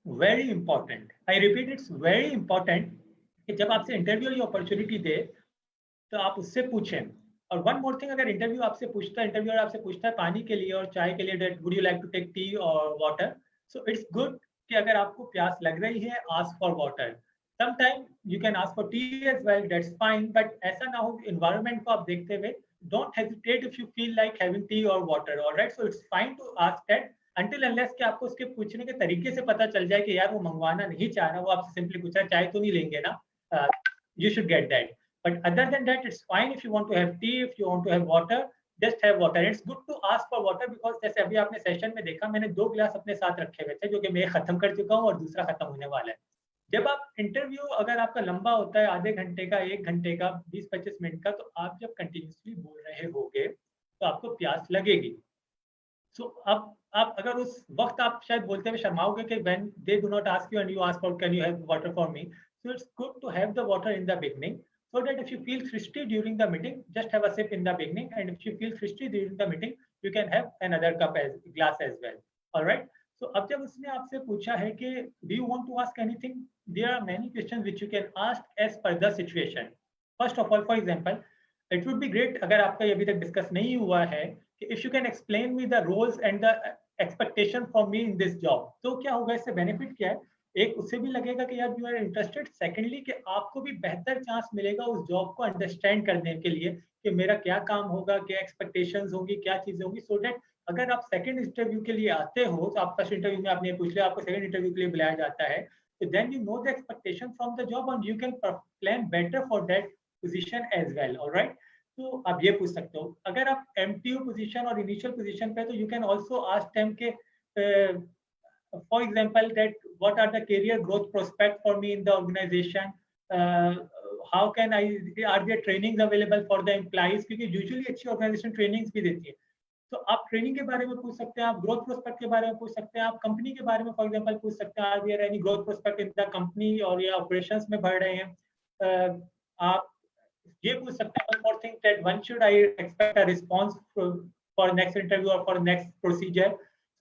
very important. I repeat, it's very important कि जब आपसे इंटरव्यू की अपॉर्चुनिटी दे तो आप उससे पूछें. और वन मोर थिंग, अगर इंटरव्यू आपसे पूछता है, इंटरव्यूअर आपसे पूछता है पानी के लिए और चाय के लिए, that would you like to take tea or water, so it's good कि अगर आपको प्यास लग रही है, ask for water. Sometime you can ask for tea as well, that's fine. But ऐसा ना हो, एनवायरनमेंट को आप देखते हुए, don't hesitate if you feel like having tea or water. Alright, so it's fine to ask that until unless कि आपको उसके पूछने के तरीके से पता चल जाए कि यार वो मंगवाना नहीं चाह रहा, वो आपसे सिंपली पूछ रहा है चाय तो नहीं लेंगे ना, you should get that. But other than that, it's fine if you want to have tea, if you want to have water, just have water. It's good to ask for water because जैसे अभी आपने session में देखा, मैंने 2 गिलास अपने साथ रखे हुए थे, जो कि मैं खत्म कर चुका हूँ और दूसरा खत्म होने वाला है. जब आप इंटरव्यू अगर आपका लंबा होता है, आधे घंटे का, 1 घंटे का, 20-25 मिनट का, तो आप जब कंटिन्यूसली बोल रहे होगे तो आपको प्यास लगेगी. सो अब आप अगर उस वक्त आप शायद बोलते हुए शर्माओगे कि when they do not ask you and you ask for can you have water for me, so it's good to have the water in the beginning, so that if you feel thirsty during the meeting, just have a sip in the beginning, and if you feel thirsty during the meeting, you can have another glass as well. All right, so अब जब उसने आपसे पूछा है कि do you want to ask anything, there are many questions which you can ask as per the situation. First of all, for example, it would be great अगर आपका ये अभी तक डिस्कस नहीं हुआ है कि if you can explain me the roles and the expectation from me in this job, तो क्या होगा, इससे बेनिफिट क्या है, एक उससे भी लगेगा कि यार यू आर इंटरेस्टेड, सेकेंडली कि आपको भी बेहतर चांस मिलेगा उस जॉब को अंडरस्टैंड करने के लिए कि मेरा क्या काम होगा, क्या एक्सपेक्टेशंस होंगी, क्या चीजें होंगी, सो दैट अगर आप सेकंड इंटरव्यू के लिए आते हो, तो आप फर्स्ट इंटरव्यू में आपने पूछ लिया, आपको सेकंड इंटरव्यू के लिए बुलाया जाता है, तो then you know the expectation from the job and you can plan better for that position as well. Alright, तो आप ये पूछ सकते हो. अगर आप MTU position or initial position पे, तो you can also ask them के for example that what are the career growth prospect for me in the organization, how can I, are there trainings available for the employees, क्योंकि usually अच्छी organisation trainings भी देती है. तो आप training के बारे में पूछ सकते हैं, आप ग्रोथ प्रोस्पेक्ट के बारे में पूछ सकते हैं, आप कंपनी के बारे में फॉर एग्जांपल पूछ सकते हैं, are there any growth prospect in the company, और या ऑपरेशंस में बढ़ रहे हैं. आप ये पूछ सकते हैं, one more thing, that when should I expect a response for next interview or for next procedure,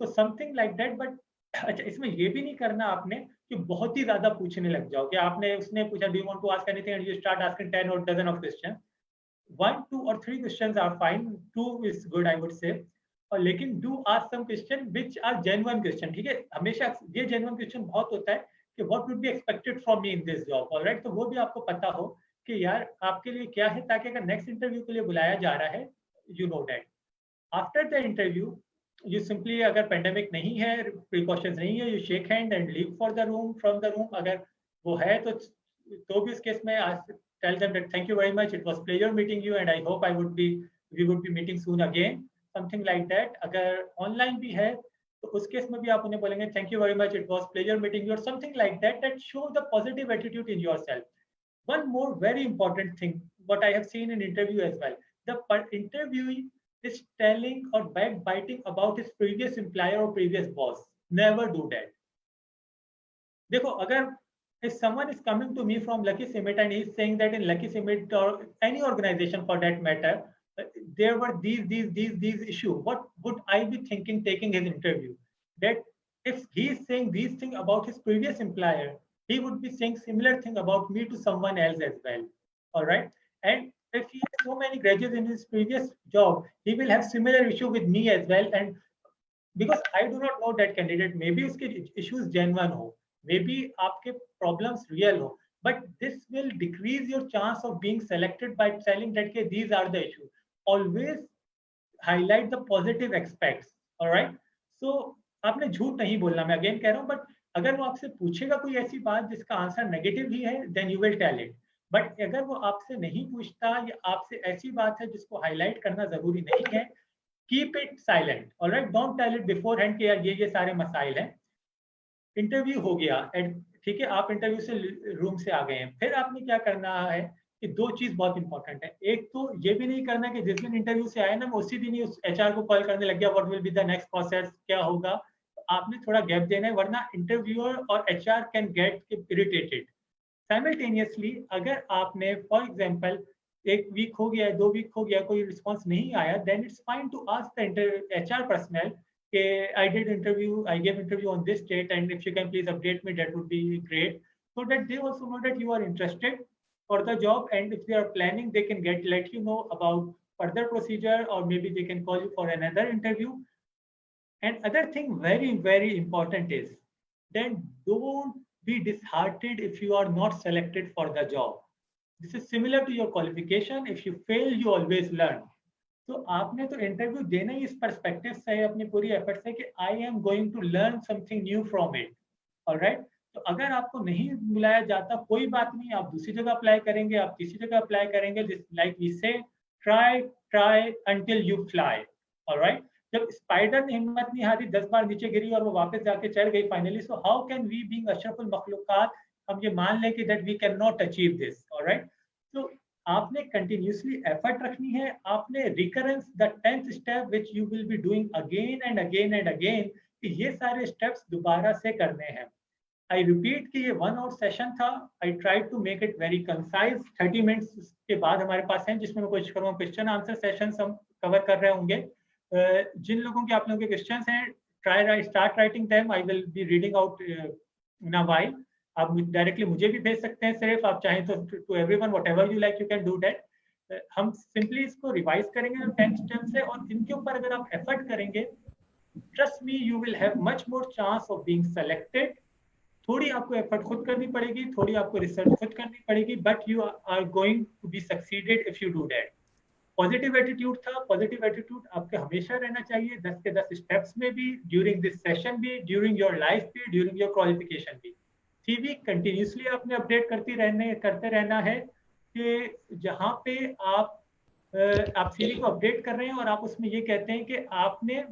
so something like that. But अच्छा, इसमें ये भी नहीं करना आपने कि बहुत ही ज्यादा पूछने लग जाओ कि आपने उसने पूछा do you want to ask anything and you start asking 10 or dozen of questions. 1, 2 or 3 questions are fine, 2 is good I would say. और लेकिन do ask some question which are genuine question. ठीक है, हमेशा ये genuine question बहुत होता है कि what would be expected from me in this job. All right, तो वो भी आपको पता हो कि यार आपके लिए क्या है, ताकि अगर नेक्स्ट इंटरव्यू के लिए बुलाया जा रहा है, you know that. After the interview you simply, अगर पेंडेमिक नहीं है, प्रिकॉशंस नहीं है, you shake hand and leave for the room from the room. अगर वो है तो भी इस केस में tell them that thank you very much, it was pleasure meeting you and I hope we would be meeting soon again, something like that. अगर online भी है तो उस केस में भी आप उन्हें बोलेंगे thank you very much, it was pleasure meeting you, or something like that, that show the positive attitude in yourself. One more very important thing, what I have seen in interview as well, the interviewee is telling or backbiting about his previous employer or previous boss. Never do that. देखो, अगर if someone is coming to me from Lucky Summit and he's saying that in Lucky Summit or any organization for that matter, there were these issues, what would I be thinking taking his interview? That if he is saying these things about his previous employer, he would be saying similar thing about me to someone else as well. All right. And if he has so many graduates in his previous job, he will have similar issue with me as well. And because I do not know that candidate, maybe uske issues genuine ho, maybe aapke problems real ho, but this will decrease your chance of being selected by telling that okay, these are the issues. Always highlight the positive aspects. All right. So आपने झूठ नहीं बोलना, मैं again कह रहा हूँ, but अगर वो आपसे पूछेगा कोई ऐसी बात जिसका आंसर नेगेटिव ही है, then you will tell it. But अगर वो आपसे नहीं पूछता या आपसे ऐसी बात है जिसको हाईलाइट करना जरूरी नहीं है, keep it silent. Alright, don't tell it beforehand कि यार ये सारे मसाइल हैं. इंटरव्यू हो गया, ठीक है, आप इंटरव्यू से रूम से आ गए हैं. फिर आपने क्या करना है कि दो चीज बहुत इंपॉर्टेंट है. एक तो ये भी नहीं करना कि जिस दिन इंटरव्यू से आए ना, मैं उसी दिन ही उस एचआर को कॉल करने लग गया, what will be the next process, क्या होगा. आपने थोड़ा गैप देना है, वरना इंटरव्यूअर और HR can get irritated. Simultaneously अगर आपने फॉर एग्जांपल एक वीक हो गया, 2 वीक हो गया, कोई रिस्पांस नहीं आया, then it's fine to ask the HR personal कि I gave interview on this date, and if you can please update me, that would be great, so that they also know that you are interested for the job, and if they are planning, they can let you know about further procedure, or maybe they can call you for another interview. And other thing very important is, then don't be disheartened if you are not selected for the job. This is similar to your qualification. If you fail, you always learn. तो आपने तो interview देना ही इस perspective से है, अपनी पूरी effort से कि I am going to learn something new from it. Alright. तो अगर आपको नहीं बुलाया जाता, कोई बात नहीं, आप दूसरी जगह अप्लाई करेंगे, आप तीसरी जगह अप्लाई करेंगे. लाइक वी से try until you fly. Alright. जब स्पाइडर ने हिम्मत नहीं हारी, 10 बार नीचे गिरी और वो वापस जाके चढ़ गई finally, so how can we being अशरफुल मखलूकात हम ये मान लें कि that we can not achieve this. Alright. तो आपने कंटिन्यूसली एफर्ट रखनी है. आपने recurrence, the 10th step which you will be doing again and again and again, ये सारे स्टेप्स दोबारा से करने हैं. आई रिपीट कि ये 1 आवर सेशन था. I try to make it very concise. 30 minutes के बाद हमारे पास हैं जिसमें मैं कोशिश करूँगा क्वेश्चन आंसर सेशन हम कवर कर रहे होंगे. जिन लोगों के आप लोगों के क्वेश्चंस हैं, start writing them. I will be reading out in a while. आप डायरेक्टली मुझे भी भेज सकते हैं, सिर्फ आप चाहें तो to everyone whatever you like you can do that. हम सिंपली इसको रिवाइज करेंगे 10 स्टेप से, और इनके ऊपर अगर आप एफर्ट करेंगे, trust me, you will have much more chance of being selected. थोड़ी आपको एफर्ट खुद करनी पड़ेगी, थोड़ी आपको रिसर्च खुद करनी पड़ेगी, but you are going to be succeeded if you do that. Positive attitude था. पॉजिटिव एटीट्यूड आपके हमेशा रहना चाहिए, 10 के 10 स्टेप्स में भी, ड्यूरिंग दिस सेशन भी, ड्यूरिंग योर लाइफ भी, ड्यूरिंग योर क्वालिफिकेशन भी. सीवी कंटिन्यूसली आपने अपडेट करते रहना है कि जहाँ पे आप सीवी को अपडेट कर रहे हैं और आप उसमें ये कहते हैं कि आपने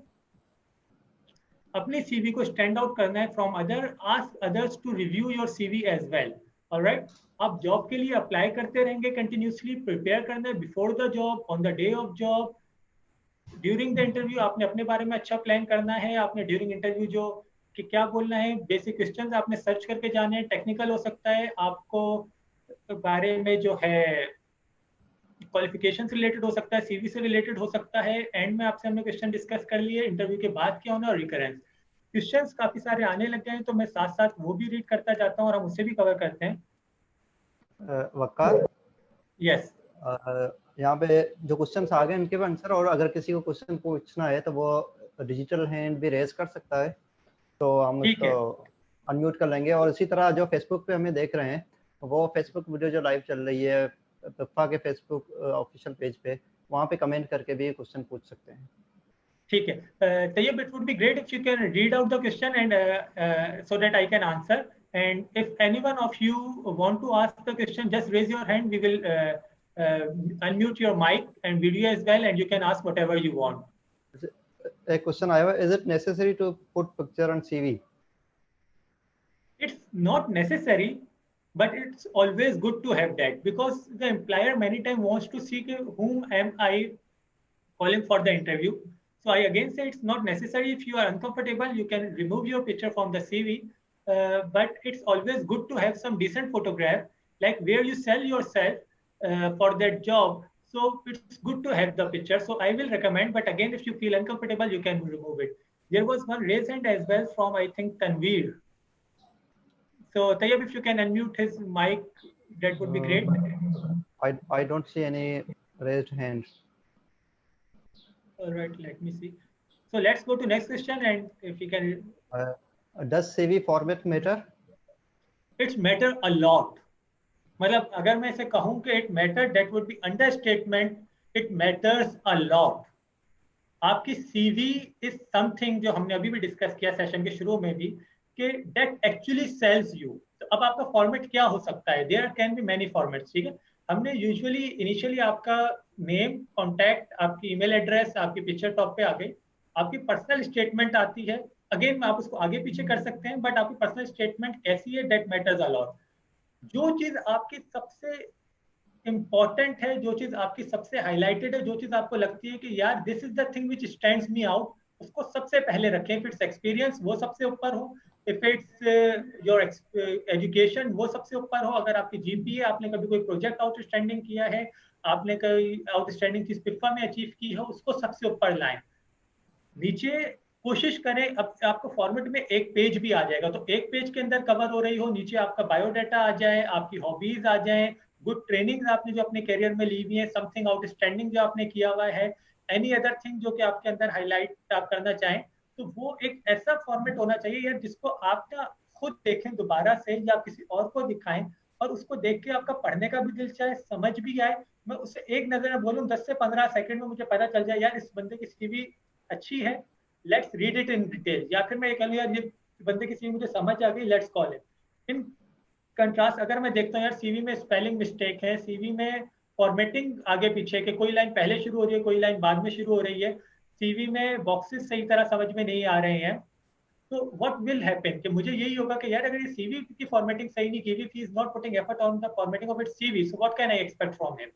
अपनी सीवी को स्टैंड आउट करना है from other. Ask others to review your CV as well. Alright. आप जॉब के लिए अप्लाई करते रहेंगे कंटिन्यूसली. प्रिपेयर करना है before the job, on the day of job, during the interview. आपने अपने बारे में अच्छा प्लान करना है. आपने ड्यूरिंग इंटरव्यू जो कि क्या बोलना है, बेसिक क्वेश्चंस आपने सर्च करके जाने हैं. टेक्निकल हो सकता है, आपको बारे में जो है क्वालिफिकेशन से रिलेटेड हो सकता है, सीवी से रिलेटेड हो सकता है. एंड में आपसे हमने क्वेश्चन डिस्कस कर लिए. इंटरव्यू के बाद क्या होना, और रिकरेंस. क्वेश्चंस काफी सारे आने लग गए हैं, तो मैं साथ साथ वो भी रीड करता जाता हूँ और हम उसे भी कवर करते हैं. वकार, यस, यहाँ पे जो क्वेश्चंस आ गए इनके भी आंसर, और अगर किसी को क्वेश्चन पूछना है तो वो डिजिटल हैंड भी रेज कर सकता है, तो हम उसको अनम्यूट कर लेंगे. और इसी तरह जो फेसबुक पे हमें देख रहे हैं, वो फेसबुक वीडियो जो लाइव चल रही है पिप्पा के फेसबुक ऑफिशियल पेज पे, वहाँ पे कमेंट करके भी क्वेश्चन पूछ सकते हैं. ठीक है. Tayyab, it would be great if you can read out the question and so that I can answer. And if anyone of you want to ask the question, just raise your hand. We will unmute your mic and video as well, and you can ask whatever you want. A question आया है, is it necessary to put picture on CV? It's not necessary, but it's always good to have that, because the employer many times wants to see whom am I calling for the interview. So I again say it's not necessary. If you are uncomfortable, you can remove your picture from the CV. But it's always good to have some decent photograph, like where you sell yourself for that job. So it's good to have the picture. So I will recommend, but again, if you feel uncomfortable, you can remove it. There was one raised hand as well from, I think, Tanveer. So Tayyab, if you can unmute his mic, that would be great. I don't see any raised hands. All right, let me see. So let's go to next question, and if you can. Does CV format matter? It's matter a lot. मतलब अगर मैं इसे कहूँ कि it matter, that would be understatement. It matters a lot. आपकी CV is something जो हमने अभी भी डिस्कस किया सेशन के शुरू में भी, कि that actually sells you. तो अब आपका फॉर्मेट क्या हो सकता है? There can be many formats, ठीक है? हमने यूजुअली इनिशियली आपका नेम, कॉन्टैक्ट, आपकी ईमेल एड्रेस, आपकी पिक्चर टॉप पे आ गई, आपकी पर्सनल स्टेटमेंट आती है, अगेन आप उसको आगे पीछे कर सकते हैं, बट आपकी पर्सनल स्टेटमेंट कैसी है, दैट मैटर्स अ लॉट. जो चीज आपकी सबसे इंपॉर्टेंट है, जो चीज आपकी सबसे हाईलाइटेड है, जो चीज आपको लगती है कि यार this is the thing which stands me out, उसको सबसे पहले रखें. इफ इट्स एक्सपीरियंस, वो सबसे ऊपर हो. इफ इट्स योर एजुकेशन, वो सबसे ऊपर हो. अगर आपकी जीपीए, आपने कभी कोई प्रोजेक्ट आउटस्टैंडिंग किया है, आपने कोई आउटस्टैंडिंग चीज पिफा में अचीव की है, उसको सबसे ऊपर लाएं. नीचे कोशिश करें, अब आपको फॉर्मेट में एक पेज भी आ जाएगा, तो एक पेज के अंदर कवर हो रही हो, नीचे आपका बायोडाटा आ जाए, आपकी हॉबीज आ जाए, गुड ट्रेनिंग आपने जो अपने करियर में ली हुई है, समथिंग आउटस्टैंडिंग जो आपने किया हुआ है, एनी अदर थिंग जो कि आपके अंदर हाईलाइट आप करना चाहें, तो वो एक ऐसा फॉर्मेट होना चाहिए यार जिसको आप ना खुद देखें दोबारा से, या किसी और को दिखाएं, और उसको देख के आपका पढ़ने का भी दिल चाहे, समझ भी आए. मैं उससे एक नजर में बोलूँ 10 से 15 सेकंड में मुझे पता चल जाए यार इस बंदे की सीवी अच्छी है, let's read it in detail. या फिर मैं ये कहूँ यार ये बंदे की सीवी मुझे समझ आ गई, let's call it. In contrast अगर मैं देखता हूँ यार सीवी में स्पेलिंग मिस्टेक है, सीवी में फॉर्मेटिंग आगे पीछे के, कोई लाइन पहले शुरू हो रही है, कोई लाइन बाद में शुरू हो रही है, सीवी में बॉक्सेस सही तरह समझ में नहीं आ रहे हैं, तो व्हाट विल हैपन कि मुझे यही होगा कि यार अगर ये सीवी की फॉर्मेटिंग सही नहीं की हुई, he is not putting effort on the formatting of its CV, so what can I expect from him.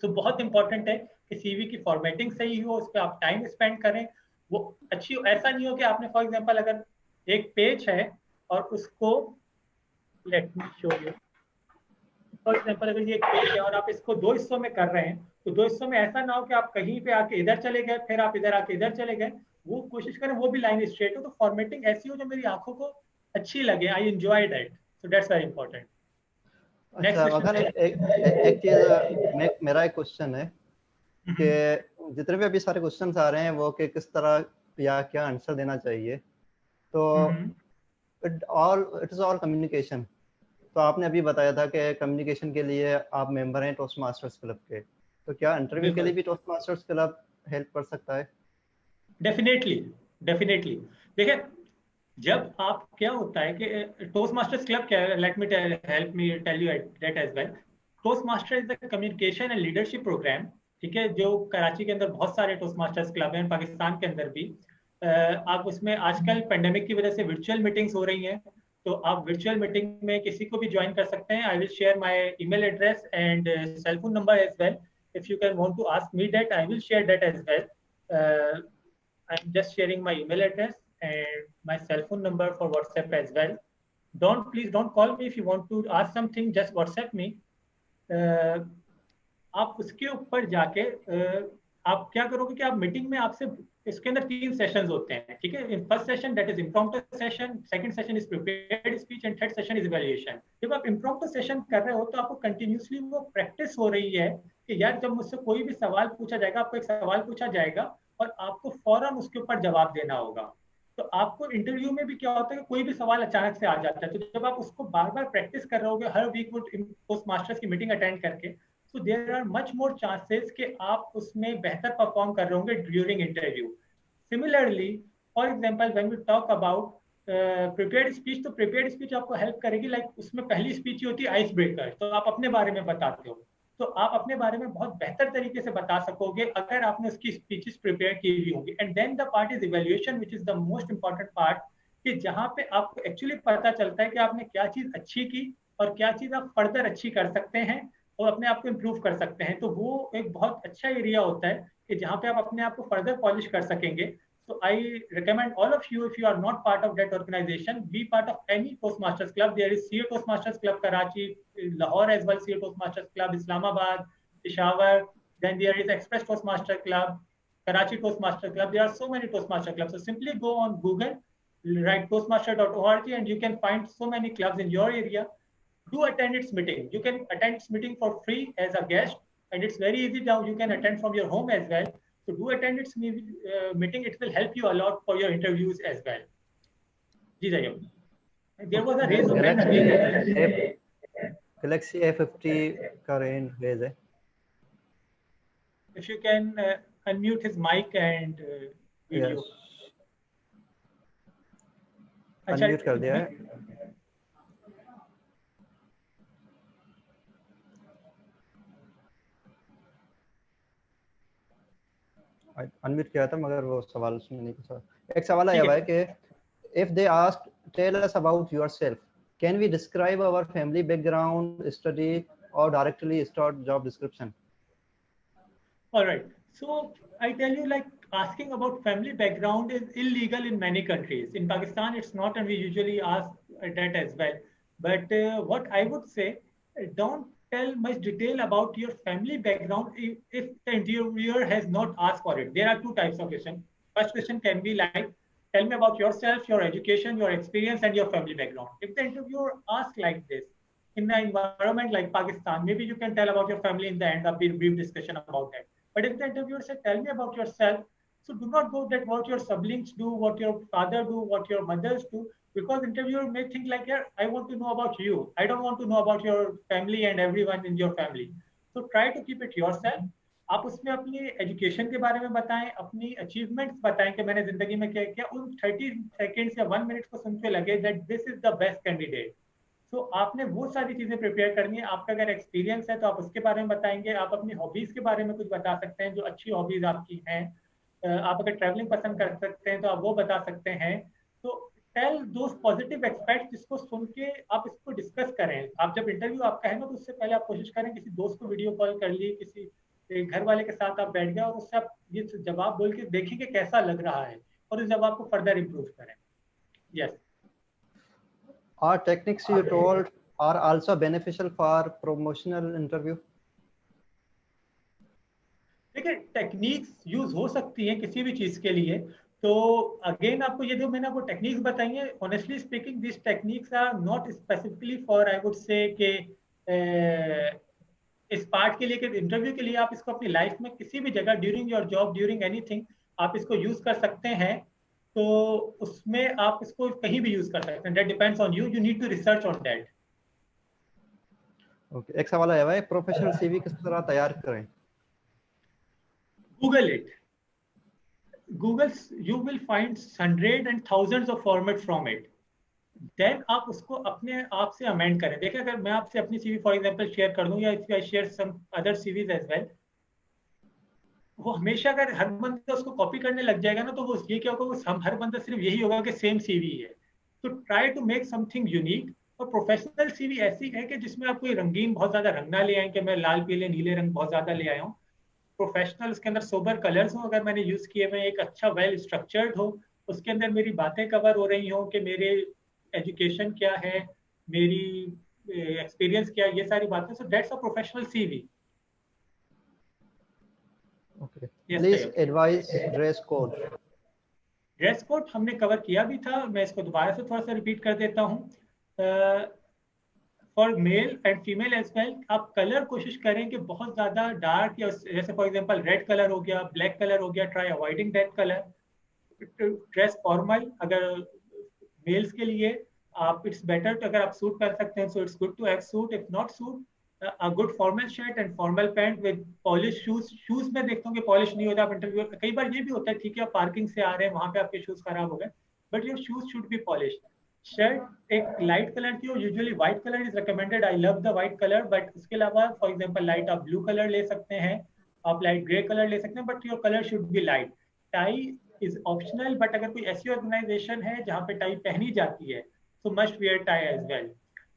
तो बहुत इंपॉर्टेंट है कि सीवी की फॉर्मेटिंग सही हो, उस पर आप टाइम स्पेंड करें, वो अच्छी हो. ऐसा नहीं हो कि आपने फॉर एग्जांपल अगर एक पेज है और उसको, let me show you, for example अगर ये एक पेज है और आप इसको दो हिस्सों में कर रहे हैं, तो दो हिस्सों में ऐसा ना हो कि आप कहीं पे आके इधर चले गए, फिर आप इधर आके इधर चले गए. वो कोशिश करें वो भी लाइन स्ट्रेट हो, तो फॉर्मेटिंग ऐसी हो जो मेरी आंखों को अच्छी लगे, I enjoy that. So that's very important. अच्छा, अगर एक चीज मेरा एक क्वेश्चन है कि जितने भी अभी सारे क्वेश्चंस आ रहे हैं वो कि किस तरह या क्या आंसर देना चाहिए, तो इट इज ऑल कम्युनिकेशन. तो आपने अभी बताया था कि कम्युनिकेशन के लिए आप मेंबर हैं टोस्ट मास्टर्स क्लब के, तो क्या इंटरव्यू के लिए भी टोस्ट मास्टर्स क्लब हेल्प कर सकता है? Definitely, definitely. देखिए, जब आप क्या होता है कि टोस्ट मास्टर्स क्लब क्या है, let me help me tell you that as well. Toastmaster is the communication and leadership program, ठीक है, जो कराची के अंदर बहुत सारे टोस्ट मास्टर्स क्लब हैं, पाकिस्तान के अंदर भी. आप उसमें आजकल पेंडेमिक की वजह से वर्चुअल मीटिंग्स हो रही हैं, तो आप वर्चुअल मीटिंग में किसी को भी ज्वाइन कर सकते हैं. I will share my email address and cell phone number as well. If you can want to ask me that, I will share that as well. I'm just sharing my email address and my cell phone number for WhatsApp as well. Please don't call me if you want to ask something. Just WhatsApp me. आप उसके ऊपर जाके आप क्या करोगे कि आप meeting में आपसे, इसके अंदर 3 सेशंस होते हैं, ठीक है. First session that is impromptu session, second session is prepared speech and third session is evaluation. जब आप इम्प्रॉम्प्टू सेशन कर रहे हो तो आपको कंटिन्यूअसली वो प्रैक्टिस हो रही है कि यार जब मुझसे कोई भी सवाल पूछा जाएगा, आपको एक सवाल पूछा जाएगा और आपको फौरन उसके ऊपर जवाब देना होगा. तो आपको इंटरव्यू में भी क्या होता है कि कोई भी सवाल अचानक से आ जाता है, तो जब आप उसको बार बार प्रैक्टिस कर रहे होगे हर वीक वो पोस्ट मास्टर्स की मीटिंग अटेंड करके, so there are much more chances कि आप उसमें बेहतर परफॉर्म कर रहे होंगे during interview. Similarly, for example when we talk about prepared speech, तो प्रिपेयर्ड स्पीच आपको हेल्प करेगी. लाइक उसमें पहली स्पीच ही होती है आइस ब्रेकर, तो आप अपने बारे में बताते हो, तो आप अपने बारे में बहुत बेहतर तरीके से बता सकोगे अगर आपने उसकी स्पीचेस प्रिपेयर की हुई होंगी. And then the part is evaluation which is the most important part, कि जहाँ पे आपको एक्चुअली पता चलता है कि आपने क्या चीज अच्छी की और क्या चीज आप फर्दर अच्छी कर सकते हैं. और अपने आप को इम्प्रूव कर सकते हैं। तो वो एक बहुत अच्छा एरिया होता है कि जहाँ पे आप अपने आप को फर्दर पॉलिश कर सकेंगे। So I recommend all of you, if you are not part of that organization, be part of any Toastmasters club. There is CA Toastmasters Club Karachi, Lahore as well, CA Toastmasters Club, Islamabad, Peshawar. Then there is Express Toastmaster Club, Karachi Toastmaster Club. There are so many Toastmaster clubs. So simply go on Google, write toastmaster.org, and you can find so many clubs in your area. Do attend its meeting. You can attend its meeting for free as a guest, and it's very easy now. You can attend from your home as well. So do attend its meeting. It will help you a lot for your interviews as well. जी जाइए. There was a raise of hand again. Galaxy A50 का range raise है. If you can unmute his mic and video. Yes. Unmute कर दिया है. Unmute किया था मगर वो सवाल उसमें नहीं पूछा. एक सवाल आया हुआ है कि if they ask, tell us about yourself, can we describe our family background, study, or directly start job description? All right. So I tell you, like, asking about family background is illegal in many countries. In Pakistan, it's not, and we usually ask that as well. But what I would say, don't tell much detail about your family background if the interviewer has not asked for it. There are two types of questions. First question can be like, tell me about yourself, your education, your experience, and your family background. If the interviewer asks like this, in an environment like Pakistan, maybe you can tell about your family in the end, a brief discussion about that. But if the interviewer said, tell me about yourself, so do not go that what your siblings do, what your father do, what your mothers do, because interviewer may think like, yeah, I want to know about you. I don't want to know about your family and everyone in your family. So try to keep it yourself. आप उसमें अपनी education के बारे में बताएं, अपनी achievements बताएं कि मैंने जिंदगी में क्या किया. उन 30 सेकेंड्स या 1 मिनट को सुन के लगे that this is the best candidate. तो आपने वो सारी चीजें प्रिपेयर करनी है. आपका अगर एक्सपीरियंस है तो आप उसके बारे में बताएंगे. आप अपनी हॉबीज के बारे में कुछ बता सकते हैं, जो अच्छी हॉबीज आपकी हैं. आप अगर ट्रैवलिंग पसंद कर सकते हैं तो आप वो बता सकते हैं. तो टेल दोस पॉजिटिव एक्सपेक्ट, जिसको सुन के आप इसको डिस्कस करें. आप जब इंटरव्यू आपका है ना, तो उससे पहले आप कोशिश करें किसी दोस्त को वीडियो कॉल कर ली, किसी घर वाले के साथ आप बैठ गए और उससे आप ये जवाब बोल के देखें कि कैसा लग रहा है, और उस जवाब को फर्दर इम्प्रूव करें. Yes. Are techniques you told are also beneficial for promotional interview? देखिए, टेक्निक्स यूज हो सकती हैं किसी भी चीज के लिए. तो अगेन आपको ये जो मैंने आपको टेक्निक्स बताई हैं, honestly speaking this techniques are not specifically for, I would say कि इस पार्ट के लिए कि इंटरव्यू के लिए. आप इसको अपनी लाइफ में किसी भी जगह, during your job, during anything, आप इसको यूज कर सकते हैं. तो उसमें आप इसको कहीं भी यूज कर सकते हैं. That depends on you. You need to research on that. Okay. एक सवाल आया है, प्रोफेशनल सीवी किस तरह तैयार करें? Google it. Google, you will find hundreds and thousands of formats from it. Then आप उसको अपने आप से अमेंड करें. देखिए, अगर मैं आपसे अपनी सीवी फॉर एग्जांपल शेयर कर दूं, या if I share some other CVs as well, वो हमेशा अगर हर बंदा उसको कॉपी करने लग जाएगा ना, तो वो ये क्या होगा, वो हर बंदा सिर्फ यही होगा कि सेम सीवी है. तो try to make something unique. और प्रोफेशनल सीवी ऐसी है कि जिसमें आप कोई रंगीन बहुत ज्यादा रंग ना ले आए कि मैं लाल पीले नीले रंग बहुत ज्यादा ले आया हूँ. प्रोफेशनल, उसके अंदर सोबर कलर्स हो अगर मैंने यूज किए हुए, एक अच्छा वेल स्ट्रक्चर्ड हो, उसके अंदर मेरी बातें कवर हो रही हो कि मेरे एजुकेशन क्या है, मेरी एक्सपीरियंस क्या है, ये सारी बातें. So that's a professional CV. Okay. Please advice dress code. Dress code हमने कवर किया भी था. मैं इसको दोबारा से थोड़ा सा रिपीट कर देता हूँ. For male and female as well, आप कलर कोशिश करें कि बहुत ज़्यादा डार्क, या जैसे फॉर एग्जांपल रेड कलर हो गया, ब्लैक कलर हो गया, try avoiding that colour. Dress formal अगर मेल्स के लिए, आप इट्स बेटर अगर आप सूट कर सकते हैं, so it's good to have suit. If not suit, a good formal shirt and formal pant with polish shoes. Shoes में देखता हूँ कि पॉलिश नहीं होता. आप इंटरव्यू, कई बार ये भी होता है, ठीक है, आप पार्किंग से आ रहे हैं, वहाँ पे आपके शूज खराब हो गए, but your shoes should be polish. Shirt एक लाइट कलर की हो, usually white colour is recommended. I love the white colour. But उसके अलावा फॉर एग्जांपल लाइट आप ब्लू कलर ले सकते हैं, आप लाइट ग्रे कलर ले सकते हैं, but your colour should be light. Tie is optional, but अगर कोई ऐसी ऑर्गेनाइजेशन है जहाँ पे टाई पहनी जाती है, तो must wear tie as well.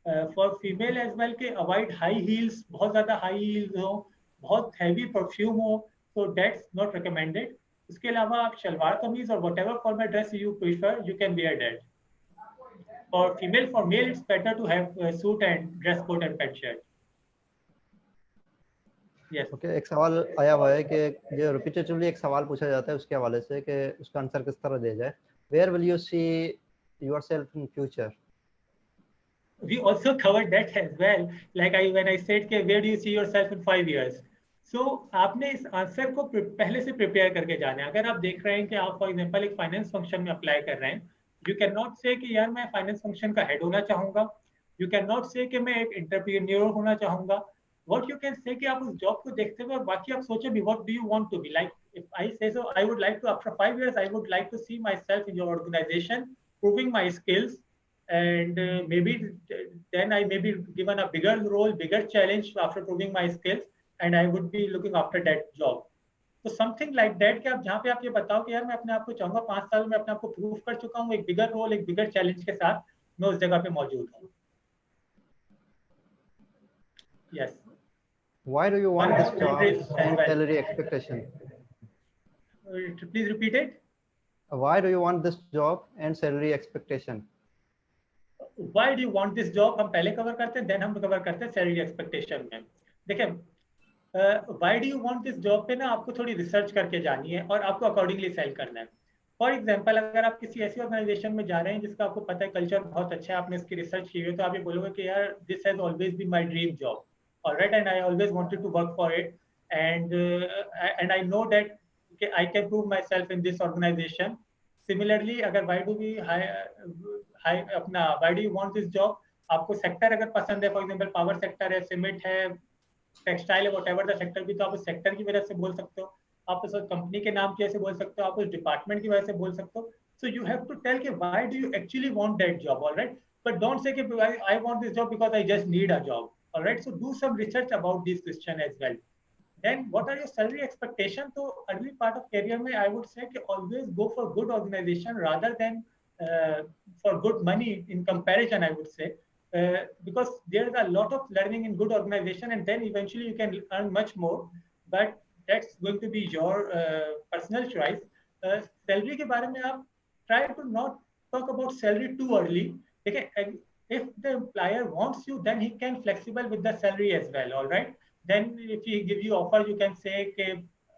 For female as well के अवॉइड हाई हील्स, बहुत ज़्यादा हाई हील्स हो, बहुत हैवी परफ्यूम हो, तो दैट्स नॉट रिकमेंडेड. उसके अलावा आप शलवार कमीज और what ever formal dress you prefer you can wear that. For female, for male, it's better to have a suit and dress code and pant shirt. Yes. Okay, एक सवाल आया हुआ है कि जो रिपीटेटिवली एक सवाल पूछा जाता है उसके हवाले से कि उसका आंसर किस तरह दिया जाए. Where will you see yourself in future? We also covered that as well. Like when I said, where do you see yourself in 5 years? So आपने इस आंसर को पहले से प्रिपेयर करके जाना है. अगर आप देख रहे हैं कि आप फॉर एग्जांपल एक फाइनेंस फंक्शन में अप्लाई कर रहे हैं, यू कैन नॉट से कि यार मैं फाइनेंस फंक्शन का हेड होना चाहूंगा. यू कैन नॉट से कि मैं एक एंटरप्रेन्योर होना चाहूंगा. व्हाट यू कैन से कि आप उस जॉब को देखते हुए और बाकी आप सोचे भी what do you want to be. Like if I say so I would like to after 5 years I would like to see myself in your organization proving my skills, and maybe then I may be given a bigger role, bigger challenge after proving my skills, and I would be looking after that job. So something like that कि आप जहाँ पे आप ये बताओ कि यार मैं अपने आप को चाहूंगा 5 साल में अपने आप को प्रूव कर चुका हूँ, एक बिगर रोल, एक बिगर चैलेंज के साथ मैं उस जगह पे मौजूद हूँ. Yes. Why do you want this job and well. salary expectation? Please repeat it. Why do you want this job and salary expectation? Why do you want this job हम पहले कवर करते हैं, देन हम cover करते हैं salary expectation में. देखिए, Y do you want this job पे ना आपको थोड़ी रिसर्च करके जानी है और आपको अकॉर्डिंगली सेल करना है. फॉर एग्जांपल अगर आप किसी ऐसी ऑर्गेनाइजेशन में जा रहे हैं जिसका आपको पता है कल्चर बहुत अच्छा है, आपने इसकी रिसर्च की हुई है, तो आप ये बोलोगे कि यार this has always been my dream job, alright, and I always wanted to work for it, and I know that I can prove myself in this organisation. Similarly अगर वाई डू वी अपना why do you want this job, आपको sector अगर पसंद है, for example power sector है, cement है, textile है, whatever the sector भी, तो आप उस सेक्टर की वजह से बोल सकते हो, आप उस कंपनी के नाम की वजह से बोल सकते हो, आप उस डिपार्टमेंट की वजह से बोल सकते हो. So you have to tell कि why do you actually want that job, alright, but don't say कि I want this job because I just need a job, alright. So do some research about this question as well. Then what are your salary expectation? तो early part of career में I would say कि always go for good organization rather than for good money in comparison, I would say, because there is a lot of learning in good organization and then eventually you can earn much more, but that's going to be your personal choice. Salary के बारे में आप try to not talk about salary too early. देखिए, if the employer wants you then he can flexible with the salary as well, all right. Then if he give you offer you can say okay,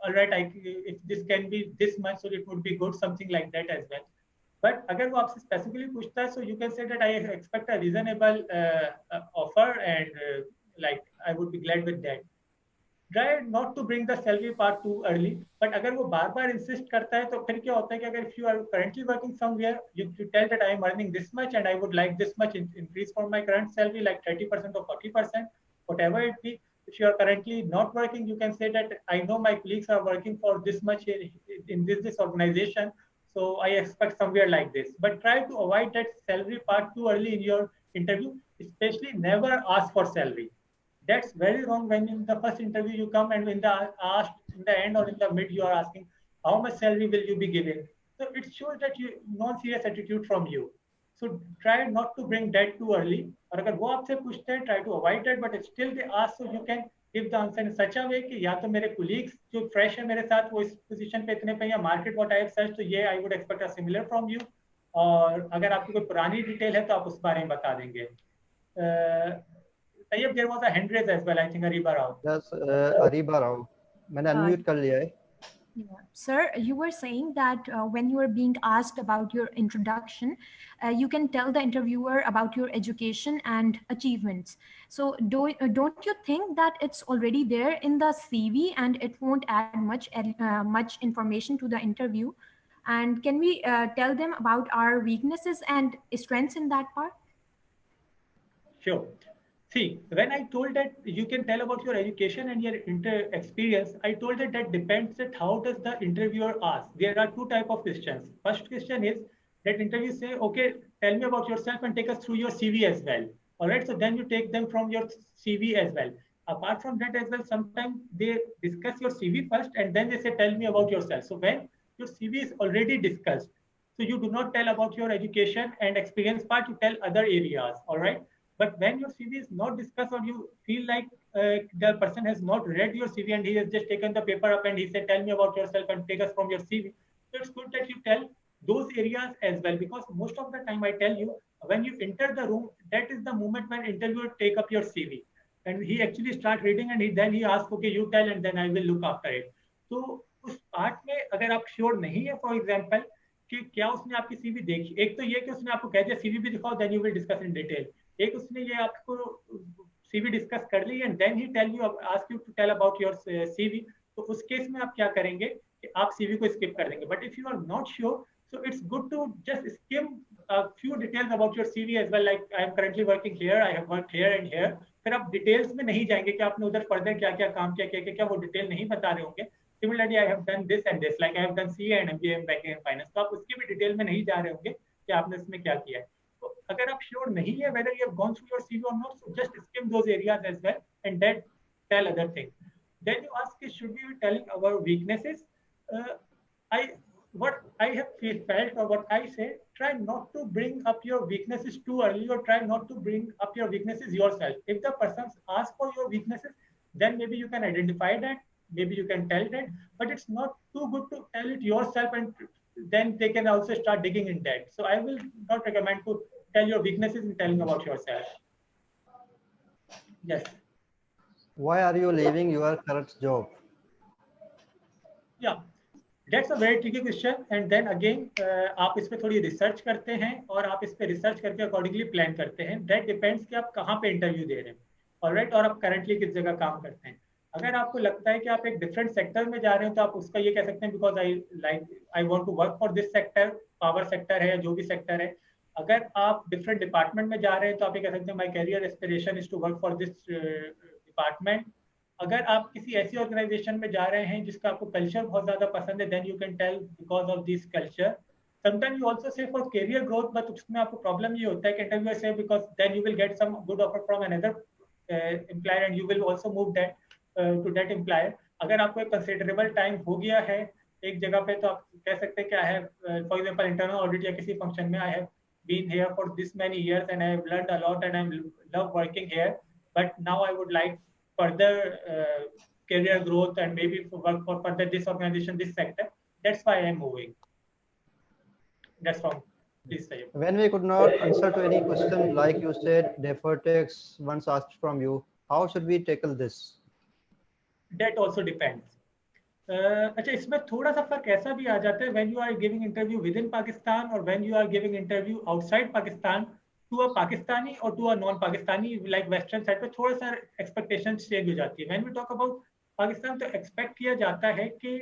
all right, if this can be this much so it would be good, something like that as well. But अगर वो आपसे specifically पूछता है so you can say that I expect a reasonable offer and like I would be glad with that. Try not to bring the salary part too early, but अगर वो बार बार insist करता है तो फिर क्या होता है कि अगर if you are currently working somewhere you tell that I am earning this much and I would like this much increase for my current salary, like 30% or 40%, whatever it be. If you are currently not working, you can say that I know my colleagues are working for this much in this organization, so I expect somewhere like this. But try to avoid that salary part too early in your interview, especially never ask for salary. That's very wrong when in the first interview you come and in the end or in the mid you are asking how much salary will you be giving. So it shows that you non-serious attitude from you. So try not to bring that too early. और अगर वो आपसे पूछते हैं try to avoid that, but still they ask, so you can give the answer in such a way कि या तो मेरे colleagues जो fresh है मेरे साथ वो इस position पे इतने पे या market what I have searched, तो ये I would expect a similar from you. और अगर आपकी कोई पुरानी डिटेल है तो आप उस बारे में बता देंगे. Tayyib, there was a hand raise as well. I think Ariba Rao. Yes, Ariba Rao, मैंने unmute कर लिया है. Yeah. Sir, you were saying that when you were being asked about your introduction, you can tell the interviewer about your education and achievements. So don't you think that it's already there in the CV and it won't add much information to the interview? And can we tell them about our weaknesses and strengths in that part? Sure. See, when I told that you can tell about your education and your experience, I told that depends on how does the interviewer ask. There are two types of questions. First question is that interview say, okay, tell me about yourself and take us through your CV as well. All right, so then you take them from your CV as well. Apart from that as well, sometimes they discuss your CV first and then they say, tell me about yourself. So when your CV is already discussed, so you do not tell about your education and experience part, you tell other areas, all right? But when your CV is not discussed, or you feel like the person has not read your CV and he has just taken the paper up and he said, tell me about yourself and take us from your CV. So it's good that you tell those areas as well, because most of the time I tell you, when you enter the room, that is the moment when interviewer take up your CV and he actually start reading, and then he asks, okay, you tell, and then I will look after it. तो उस part में अगर आप sure नहीं है, for example, कि क्या उसने आपकी सीवी देखी, एक तो ये कि उसने आपको कह दिया सीवी भी दिखाओ, then you will discuss in detail, एक उसने ये आपको सीवी डिस्कस कर ली and then he tell you, ask you to tell about your CV, तो उस केस में आप क्या करेंगे कि आप सीवी को स्किप कर देंगे. But if you are not sure, so it's good to just skim a few details about your CV as well, like I am currently working here, I have worked here and here. फिर आप details में नहीं जाएंगे कि आपने उधर further क्या क्या काम किया, क्या क्या, वो डिटेल नहीं बता रहे होंगे. Similarly, I have done this and this, like I have done CA and MBA in banking and finance. तो आप उसकी भी डिटेल में नहीं जा रहे होंगे कि आपने इसमें क्या किया है. तो अगर आप श्योर नहीं है whether you have gone through your CV or not, so just skim those areas as well and then tell other things. Then you ask, should we be telling our weaknesses? What I have felt, or what I say, try not to bring up your weaknesses too early, or try not to bring up your weaknesses yourself. If the person asks for your weaknesses, then maybe you can identify that, maybe you can tell that, but it's not too good to tell it yourself and then they can also start digging in that. So I will not recommend to tell your weaknesses in telling about yourself. Yes. Why are you leaving your current job? Yeah. That's a very tricky question. And then again, आप इस पे थोड़ी research करते हैं और आप इस पे रिसर्च करके अकॉर्डिंगली प्लान करते हैं. दैट डिपेंड्स कि आप कहाँ पे इंटरव्यू दे रहे हैं, ऑलराइट, और आप करंटली किस जगह काम करते हैं. अगर आपको लगता है कि आप एक डिफरेंट सेक्टर में जा रहे हैं, तो आप उसका ये कह सकते हैं, because I want to work for this sector, power sector है या जो भी सेक्टर है. अगर आप डिफरेंट डिपार्टमेंट में जा रहे हैं, तो आप ये कह सकते हैं, my career aspiration is to work for this department. अगर आप किसी ऐसी ऑर्गेनाइजेशन में जा रहे हैं जिसका आपको कल्चर बहुत ज्यादा पसंद है, then you can tell because of this culture. Sometime you also say for career growth, but उसमें आपको प्रॉब्लम ये होता है कि इंटरव्यूअर से, because then you will get some good offer from another employer and you will also move that to that employer. अगर आपको एक कंसिडरेबल टाइम हो गया है एक जगह पे, तो आप कह सकते हैं कि I have, for example, internal audit या किसी फंक्शन में, I have been here for this many years and I have learned a lot and I love working here, but now I would like further career growth and maybe work for further this organization, this sector. That's why I am moving. That's from this side. When we could not answer to any question, like you said, deferred tax once asked from you, how should we tackle this? That also depends. अच्छा, इसमें थोड़ा सा फर्क ऐसा भी आ जाता है when you are giving interview within Pakistan or when you are giving interview outside Pakistan. To a Pakistani or to a non-Pakistani, like Western side पे थोड़ा सा expectations change हो जाती है. When we talk about Pakistan, तो expect किया जाता है कि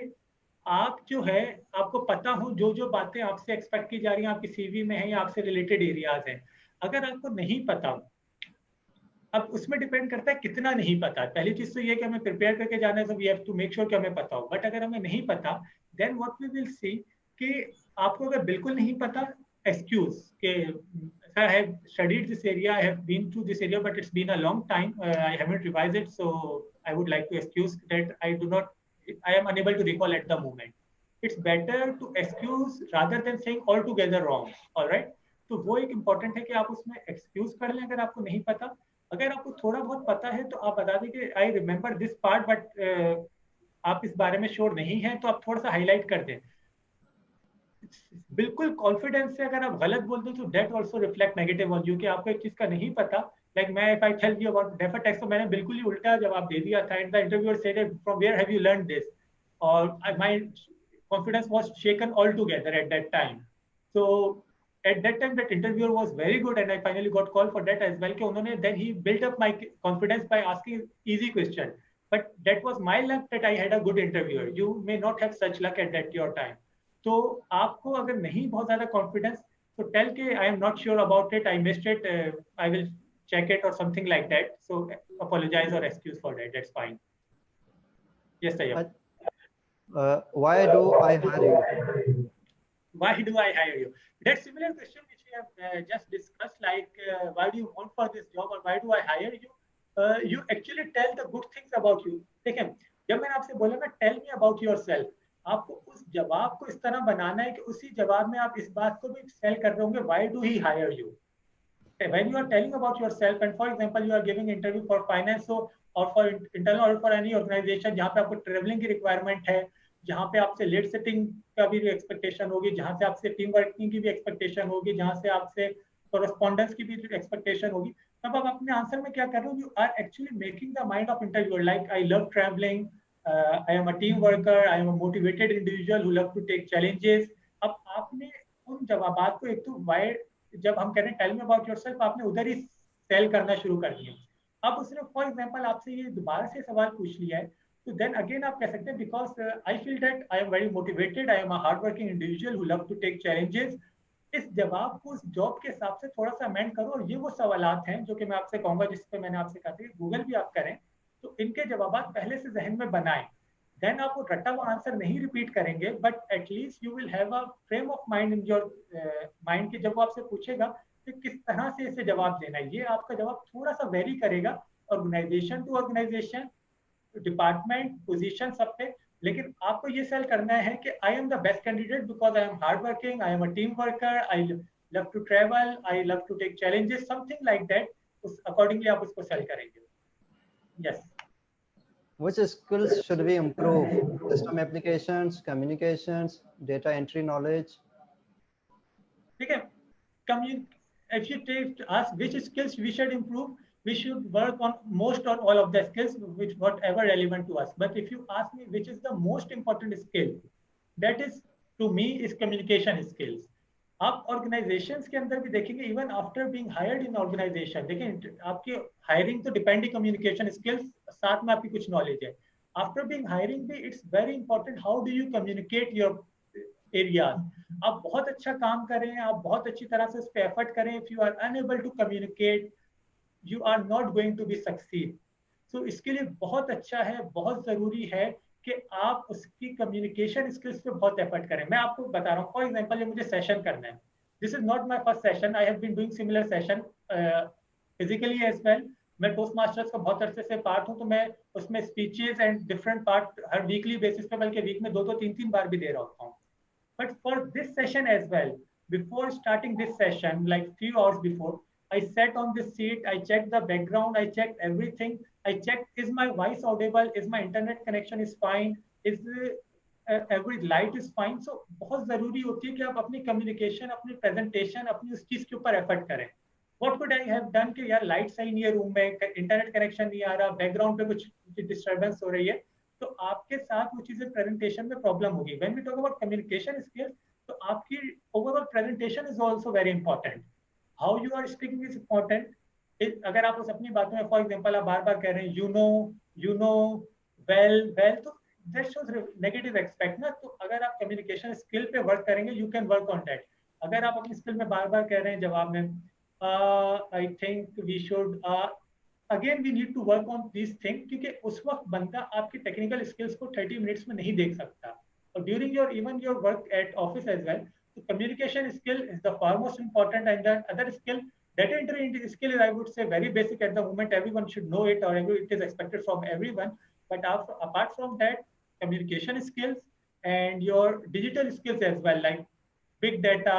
आप जो है, आपको पता हो जो जो बातें आपसे एक्सपेक्ट की जा रही हैं आपकी सीवी में है या आपसे रिलेटेड एरियाज हैं. अगर आपको नहीं पता, अब उसमें डिपेंड करता है कितना नहीं पता. पहली चीज तो ये कि हमें प्रिपेयर करके जाना है, so we have to make sure कि हमें पता हो. बट अगर हमें नहीं पता, then what we will see कि आपको अगर बिल्कुल नहीं पता, excuse कि sir, I have studied this area, I have been through this area, but it's been a long time, I haven't revised it, so I would like to excuse that I am unable to recall at the moment. It's better to excuse rather than saying altogether wrong. All right, तो वो एक important है कि आप उसमें excuse कर लें अगर आपको नहीं पता. अगर आपको थोड़ा बहुत पता है तो आप बता दें कि I remember this part, but आप इस बारे में श्योर नहीं है, तो आप थोड़ा सा हाईलाइट कर दें. बिल्कुल कॉन्फिडेंस से अगर आप गलत बोलते हैं, तो that also reflect negative on you, कि आपको एक चीज का नहीं पता. लाइक मैं, if I tell you about deferred tax, तो मैंने बिल्कुल ही उल्टा जवाब दे दिया था, and the interviewer said from where have you learned this, और my confidence was shaken altogether at that time. So at that time that interviewer was very good and I finally got called for that as well, कि उन्होंने, then he built up my confidence by asking easy question, but that was my luck that I had a good interviewer. You may not have such luck at that your time. तो आपको अगर नहीं बहुत ज्यादा confidence, तो tell के आई am not sure about it, I missed it, I will check it or something like that. So apologize or excuse for that. That's fine. Yes, Tayyab. Why do I hire you? Why do I hire you? That similar question which we have just discussed, like why do you want for this job or why do I hire you? You actually tell the good things about you. ठीक है, जब मैंने आपसे बोला ना tell me about yourself, आपको उस जवाब को इस तरह बनाना है कि उसी जवाब में आप इस बात को भी सेल कर रहे होंगे, why do he hire you? when you are telling about yourself, and for example, you are giving interview for finance, so or for internal or for any organization जहाँ पे आपको traveling की requirement है, जहाँ पे आपसे लेट सेटिंग का भी एक्सपेक्टेशन होगी, जहाँ से आपसे टीम वर्किंग की भी एक्सपेक्टेशन होगी, जहाँ से आपसे कोरस्पॉन्डेंस की भी एक्सपेक्टेशन होगी, तब आप अपने आंसर में क्या कर रहे हो? You are actually making the mind of interviewer like I love travelling, I am a team worker, I am a motivated individual who love to take challenges. अब आपने उन जवाबात को एक तो वाइड, जब हम कह रहे हैं टेल मी अबाउट योरसेल्फ, आपने उधर ही सेल करना शुरू कर दिया। अब उसने फॉर एग्जांपल आपसे ये दोबारा से सवाल पूछ लिया है, तो देन अगेन आप कह सकते हैं because I feel that I am very motivated, I am a hard working individual who love to take challenges. इस जवाब को उस जॉब के हिसाब से थोड़ा सा अमेंड करो, और ये वो सवालात हैं जो कि मैं आपसे कहूंगा, जिस पे मैंने आपसे कहा था गूगल भी आप करें, तो इनके जवाब पहले से जहन में बनाएं। देन आप वो रट्टा हुआ आंसर नहीं रिपीट करेंगे, but at least you will have a frame of mind in your mind कि जब वो आपसे पूछेगा कि किस तरह से इसे जवाब देना है, ये आपका जवाब थोड़ा सा वेरी करेगा organisation to organisation, department, position, सब पे। लेकिन आपको ये सेल करना है कि I am the best candidate because I am hard working, I am a team worker, I love to travel, I love to take challenges, something like that. उस accordingly आप उसको सेल करेंगे। Yes. Which skills should we improve? System applications, communications, data entry knowledge? ठीक है, if you take us which skills we should improve, we should work on most or all of the skills which whatever relevant to us. But if you ask me which is the most important skill, that is to me is communication skills. आप organisations के अंदर भी देखेंगे, even after being hired इन organisation, देखिए आपकी hiring तो depending communication skills, साथ में आपकी कुछ नॉलेज है। आफ्टर बीइंग हायरिंग भी it's very important how do you communicate your areas. आप बहुत अच्छा काम करें, आप बहुत अच्छी तरह से उस पर एफर्ट करें, if you are unable to communicate you are not going to be succeed. So इसके लिए बहुत अच्छा है, बहुत जरूरी है कि आप उसकी कम्युनिकेशन स्किल्स पे बहुत एफर्ट करें। मैं आपको बता रहा हूँ, फॉर एग्जांपल ये मुझे सेशन करना है, this is not my first session, I have been doing similar session physically as well. मैं टोस्ट मास्टर्स का बहुत अरसे से पार्ट हूँ, तो मैं उसमें स्पीचेस एंड डिफरेंट पार्ट हर वीकली बेसिस पे, बल्कि वीक में 2-3 बार भी दे रहा होता हूँ। But for this session as well, before starting this session, like few hours before, I sat on this seat, I checked the background, I checked everything. I checked, is my voice audible? Is my internet connection is fine? Is every light is fine? So बहुत जरूरी होती है कि आप अपनी communication, अपनी presentation, अपनी उस चीज के ऊपर effort करें। What could I have done कि यार लाइट सही नहीं है रूम में, इंटरनेट कनेक्शन नहीं आ रहा, बैकग्राउंड पे कुछ डिस्टर्बेंस हो रही है, तो आपके साथ वो चीजें प्रेजेंटेशन में प्रॉब्लम होगी। When we talk about communication skills, तो आपकी overall presentation is also very important, how you are speaking is important. अगर आप उस अपनी बातों में फॉर एग्जांपल आप बार बार कह रहे हैं यू नो वेल, तो दैट शोज नेगेटिव एस्पेक्ट ना। तो अगर आप कम्युनिकेशन स्किल पे वर्क करेंगे, you can work on that. अगर आप अपनी स्किल में बार बार कह रहे हैं जवाब में I think we should, again we need to work on this thing, क्योंकि उस वक्त बंदा आपकी टेक्निकल स्किल्स को 30 मिनट्स में नहीं देख सकता, और during your even your work at office as well. तो communication skill is the foremost important, and the other skill, data entry skill is, I would say, very basic at the moment. Everyone should know it, or it is expected from everyone. But apart from that, communication skills and your digital skills as well, like big data,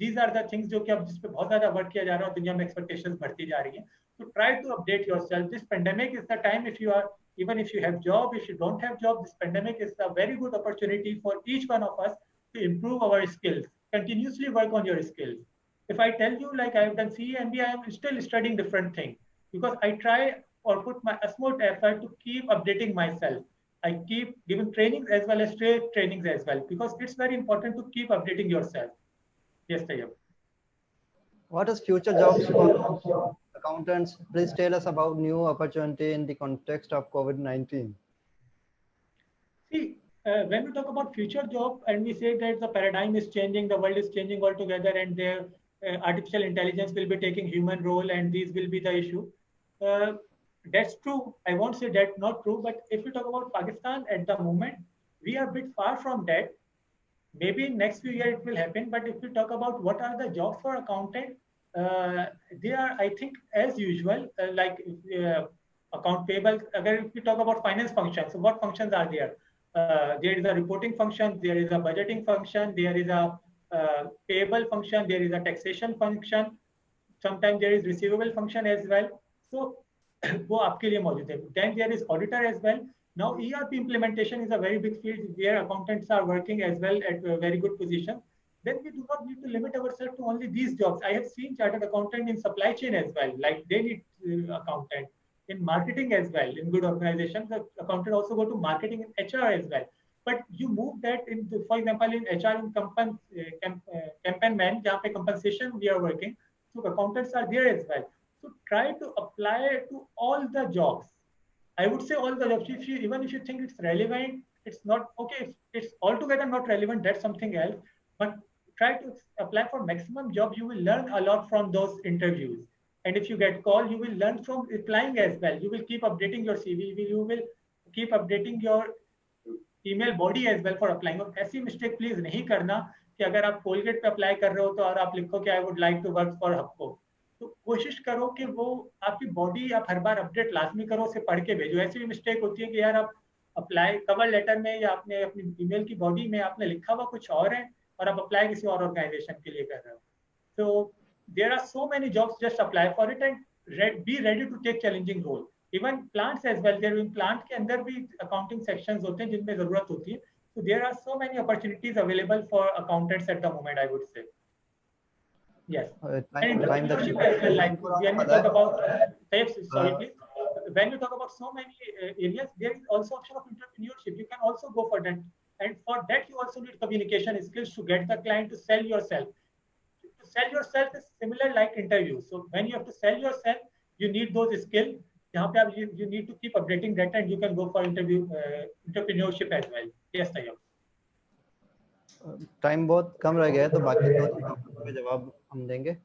these are the things जो कि अब जिस पे बहुत ज़्यादा work किया जा रहा है और दुनिया में expectations बढ़ती जा रही हैं। So try to update yourself. This pandemic is the time, if you are, even if you have job, if you don't have job, this pandemic is a very good opportunity for each one of us to improve our skills. Continuously work on your skills. If I tell you like I have done CE MBA, I am still studying different things because I try or put my utmost effort to keep updating myself. I keep giving trainings as well as straight trainings as well, because it's very important to keep updating yourself. Yes, Tayyab. What is future jobs for accountants? Please tell us about new opportunity in the context of COVID-19. See, when we talk about future job and we say that the paradigm is changing, the world is changing altogether, and there artificial intelligence will be taking human role, and these will be the issue. That's true. I won't say that not true, but if we talk about Pakistan at the moment, we are a bit far from that. Maybe next few years it will happen, but if we talk about what are the jobs for accountant, they are, I think, as usual, like account payable. If we talk about finance functions, so what functions are there? There is a reporting function, there is a budgeting function, there is a payable function, there is a taxation function. sometimes there is receivable function as well. So वो आपके लिए मौजूद है. Then there is auditor as well. Now ERP implementation is a very big field where accountants are working as well at a very good position. Then we do not need to limit ourselves to only these jobs. I have seen chartered accountant in supply chain as well, like they need accountant in marketing as well. In good organizations, the accountant also go to marketing and HR as well. But you move that into, for example, in HR and campaign man, जहाँ पे compensation we are working, so accountants are there as well. So try to apply to all the jobs. I would say all the jobs. If you, even if you think it's relevant, it's not okay. If it's altogether not relevant, that's something else. But try to apply for maximum jobs. You will learn a lot from those interviews. And if you get called, you will learn from applying as well. You will keep updating your CV. You will keep updating your email body as well for applying. और ऐसी mistake please नहीं करना कि अगर आप Colgate पे apply कर रहे हो तो और आप लिखो कि I would like to work for HUBCO. तो कोशिश करो कि वो आपकी बॉडी आप हर बार अपडेट लाजमी करो, उसे पढ़ के भेजो. ऐसी भी मिस्टेक होती है कि यार आप अप्लाई कवर लेटर में या आपने अपनी ईमेल की बॉडी में आपने लिखा हुआ कुछ और है और आप अप्लाई किसी और ऑर्गेनाइजेशन के लिए कर रहे हो. तो there are so many jobs, just apply for it and be ready to take challenging role. Even plants as well, there इन प्लांट के अंदर भी अकाउंटिंग सेक्शंस होते हैं जिनमें जरूरत होती है. तो there are so many opportunities available for accountants at the moment, I would say. Yes. And entrepreneurship as well, like when we talk about, sorry please, when you talk about so many areas, there is also option of entrepreneurship. You can also go for that, and for that you also need communication skills to get the client to sell yourself. To sell yourself is similar like interview. So when you have to sell yourself, you need those skills. यहाँ पे आप you need to keep updating that, and you can go for entrepreneurship as well. Yes, Tayyab. Time बहुत कम रह गया है तो बाकी दो के जवाब हम देंगे.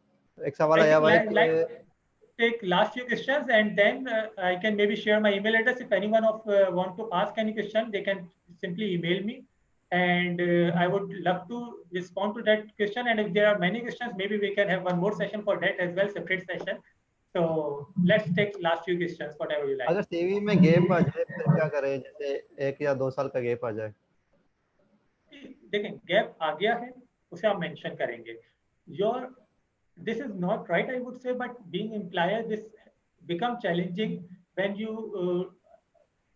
एक सवाल आया हुआ है. Take last few questions and then I can maybe share my email address. If anyone of want to ask any question, they can simply email me, and I would love to respond to that question. And if there are many questions, maybe we can have one more session for that as well, separate session. So let's take last few questions, whatever you like. अगर CV में gap आ जाए फिर क्या करें, जैसे 1 या 2 साल का गैप आ जाए? देखें, गैप आ गया है उसे आप मेंशन करेंगे. This is not right, I would say, but being employer, this become challenging when you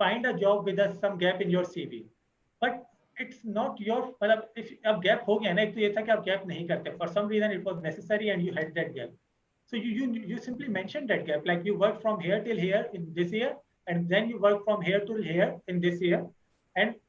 find a job with some gap in your CV. But it's not your, मतलब if अब gap हो गया ना, एक तो ये था कि आप gap नहीं करते. For some reason it was necessary and you had that gap. So you simply mentioned that gap, like you work from here till here in this year, and then you work from here till here in this year, and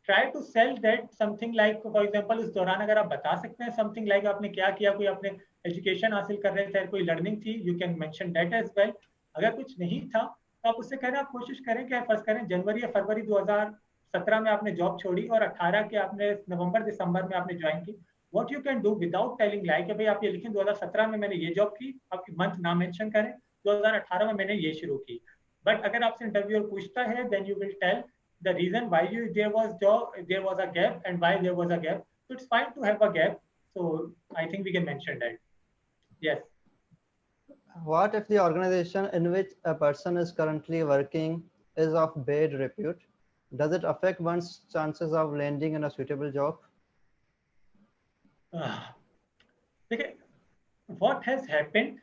try to sell that something like, for example, इस दौरान अगर आप बता सकते हैं something like आपने क्या किया, कोई आपने एजुकेशन हासिल कर रहे थे, कोई लर्निंग थी, you can mention that as well. अगर कुछ नहीं था तो आप उससे कह रहे हैं, आप कोशिश करें कि फर्स्ट करें जनवरी या फरवरी 2017 में आपने जॉब छोड़ी और 18 के आपने नवंबर दिसंबर में आपने ज्वाइन की. What you can do without telling like कि भाई आप ये लिखें 2017 में मैंने ये जॉब की, आपकी मंथ ना मेंशन करें, 2018 में मैंने ये शुरू की. बट अगर आपसे इंटरव्यूअर पूछता है, then you will tell the reason why there was a gap and why there was a gap. So it's fine to have a gap. So I think we can mention that. Yes. What if the organization in which a person is currently working is of bad repute? Does it affect one's chances of landing in a suitable job? Okay. What has happened,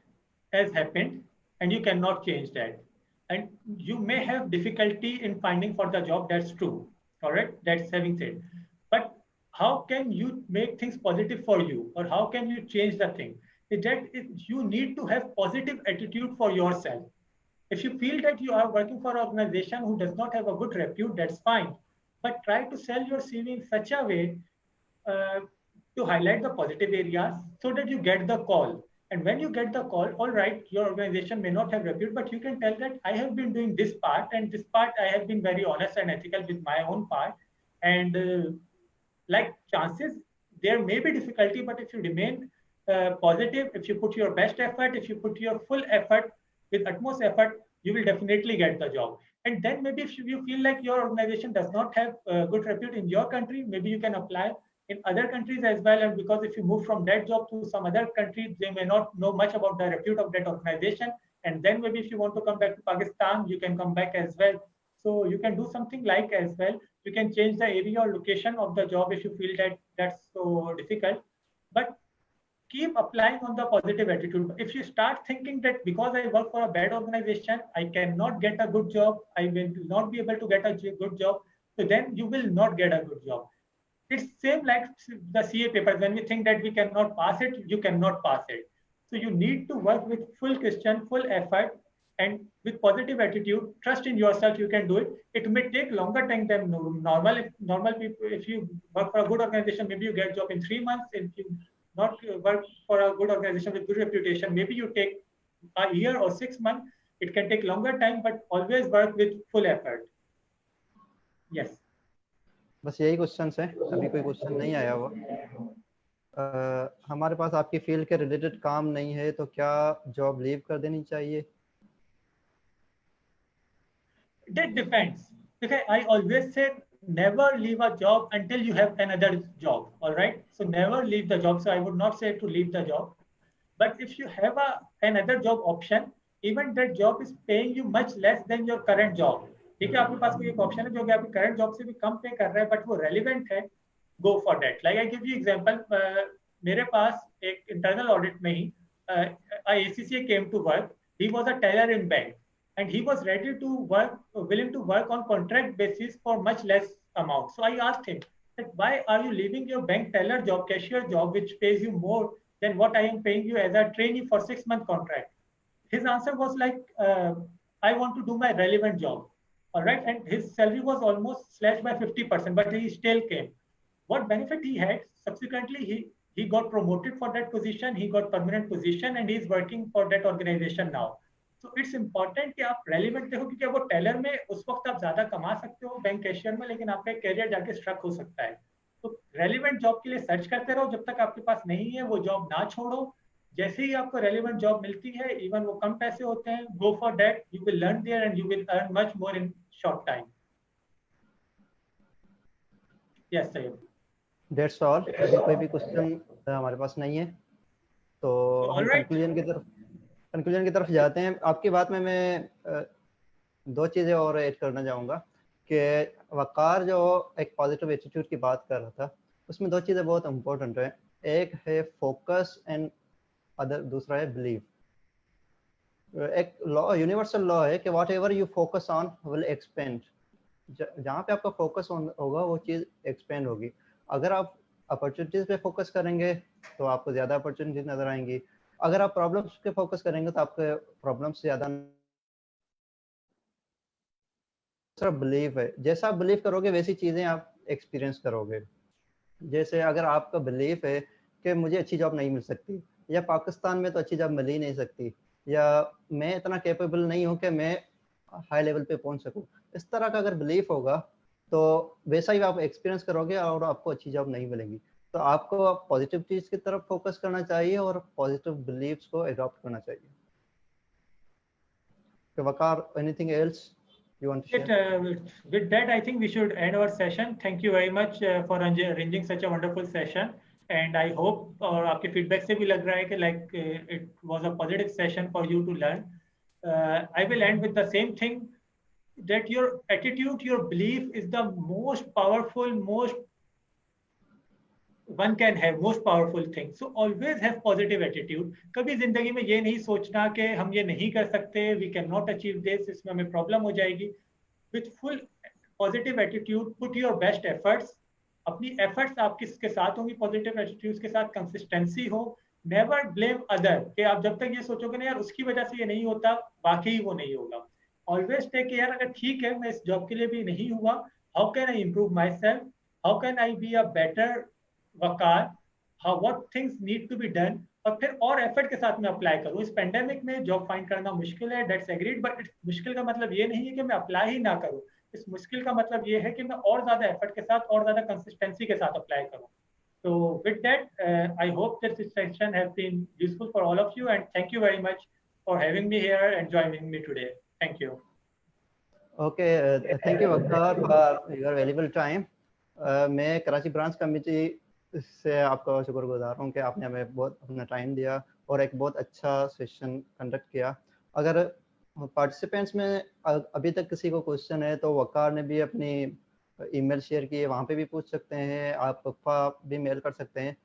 and you cannot change that. And you may have difficulty in finding for the job, that's true. All right, that's having said. But how can you make things positive for you, or how can you change the thing? You need to have positive attitude for yourself. If you feel that you are working for an organization who does not have a good repute, that's fine. But try to sell your CV in such a way to highlight the positive areas so that you get the call. And when you get the call, all right, your organization may not have repute, but you can tell that I have been doing this part, and this part I have been very honest and ethical with my own part. And like chances, there may be difficulty, but if you remain positive, if you put your best effort, if you put your full effort with utmost effort, you will definitely get the job. And then maybe if you feel like your organization does not have good repute in your country, maybe you can apply in other countries as well. And because if you move from that job to some other country, they may not know much about the repute of that organization. And then maybe if you want to come back to Pakistan, you can come back as well. So you can do something like as well. You can change the area or location of the job if you feel that that's so difficult. But keep applying on the positive attitude. If you start thinking that because I work for a bad organization, I cannot get a good job, I will not be able to get a good job, so then you will not get a good job. It's same like the CA papers. When we think that we cannot pass it, you cannot pass it. So you need to work with full question, full effort, and with positive attitude. Trust in yourself, you can do it. It may take longer time than normal. If normal people, if you work for a good organization, maybe you get a job in 3 months. If you not work for a good organization with good reputation, maybe you take a year or 6 months. It can take longer time, but always work with full effort. Yes. बस यही question है, अभी कोई question नहीं आया हुआ। हमारे पास आपकी फील्ड के रिलेटेड काम नहीं है तो क्या जॉब लीव कर देनी चाहिए? That depends. Okay, I always say never leave a job until you have another job. All right. So never leave the job. So I would not say to leave the job. But if you have another job option, even that job is paying you much less than your current job. ठीक है, आपके पास कोई एक option है जो कि आपकी current job से भी कम पे कर रहा है, बट वो रेलिवेंट है, गो for that. Like I give you example, मेरे पास एक इंटरनल ऑडिट में ही ACCA came to work. He was a teller in bank. And he was ready to work, willing to work on contract basis for much less amount. So I asked him that why are you leaving your bank teller job, cashier job, which pays you more than what I am paying you as a trainee for 6-month contract? His answer was like, I want to do my relevant job. All right. And his salary was almost slashed by 50%, but he still came. What benefit he had? Subsequently, he got promoted for that position. He got permanent position and he's working for that organization now. तो it's important कि आप relevant देखो, क्योंकि वो Taylor में उस वक्त आप ज्यादा कमा सकते हो बैंक कैशियर में, लेकिन आपका कैरियर जाके स्ट्रक हो सकता है. तो रेलिवेंट जॉब के लिए सर्च करते रहो, जब तक आपके पास नहीं है वो जॉब ना छोड़ो. जैसे ही आपको रेलिवेंट जॉब मिलती है, इवन वो कम पैसे होते हैं, go for that. You will learn there and you will earn much more in short time. Yes sir, that's all. अभी कोई भी क्वेश्चन हमारे पास नहीं है तो हम कंक्लूजन की तरफ जाते हैं. आपकी बात में मैं दो चीज़ें और ऐड करना चाहूँगा कि वकार जो एक पॉजिटिव एटीट्यूड की बात कर रहा था, उसमें दो चीज़ें बहुत इंपॉर्टेंट है. एक है फोकस एंड दूसरा है बिलीव. एक लॉ, यूनिवर्सल लॉ है कि what ever you focus on will expand. जहाँ पे आपका फोकस होगा वो चीज़ एक्सपेंड होगी. अगर आप अपॉर्चुनिटीज पे फोकस करेंगे तो आपको ज़्यादा अपॉर्चुनिटीज नजर आएंगी. अगर आप प्रॉब्लम्स पे फोकस करेंगे तो आपके प्रॉब्लम्स ज़्यादा. दूसरा बिलीव है. जैसा आप बिलीव करोगे वैसी चीज़ें आप एक्सपीरियंस करोगे. जैसे अगर आपका बिलीफ है कि मुझे अच्छी जॉब नहीं मिल सकती, या पाकिस्तान में तो अच्छी जॉब मिल ही नहीं सकती, या मैं इतना कैपेबल नहीं हूँ कि मैं हाई लेवल पे पहुँच सकूँ, इस तरह का अगर बिलीफ होगा तो वैसा ही आप एक्सपीरियंस करोगे और आपको अच्छी जॉब नहीं मिलेगी. तो आपको पॉजिटिव चीज़ की तरफ फोकस करना चाहिए और पॉजिटिव बिलीव्स को अडॉप्ट करना चाहिए. तो Waqar, anything else you want to share? With that, I think we should end our session. Thank you very much for arranging such a wonderful session. And I hope, और आपके feedback से भी लग रहा है कि like it was a positive session for you to learn. I will end with the same thing, that your attitude, your belief is the most powerful, most one can have most powerful thing. So always have positive attitude. कभी जिंदगी में ये नहीं सोचना कि हम ये नहीं कर सकते, we cannot achieve this, इसमें हमें प्रॉब्लम हो जाएगी. With full positive attitude, put your best efforts. अपनी efforts आप किसके साथ होंगी, positive attitude के साथ consistency हो. Never blame other, कि आप जब तक ये सोचोगे ना यार उसकी वजह से ये नहीं होता, वाकई वो नहीं होगा. Always take care. अगर ठीक है मैं इस जॉब के लिए भी नहीं हुआ, how can I improve myself? How can I be a better Waqar, how what things need to be done, और फिर और एफर्ट के साथ में अप्लाई करूँ. इस पेंडेमिक में जॉब फाइंड करना मुश्किल है, दैट्स एग्रीड, बट मुश्किल का मतलब ये नहीं है कि मैं अप्लाई ही ना करूँ. इस मुश्किल का मतलब ये है कि मैं और ज्यादा एफर्ट के साथ और ज्यादा कंसिस्टेंसी के साथ अप्लाई करूँ. So with that, I hope that this session has been useful for all of you, and thank you very much for having me here and joining me today. Thank you. Okay, thank you Waqar for your valuable time. मैं Karachi branch committee से आपका शुक्रगुजार हूँ कि आपने हमें बहुत अपना टाइम दिया और एक बहुत अच्छा सेशन कंडक्ट किया. अगर पार्टिसिपेंट्स में अभी तक किसी को क्वेश्चन है तो वकार ने भी अपनी ईमेल शेयर की है, वहाँ पे भी पूछ सकते हैं. आप भी मेल कर सकते हैं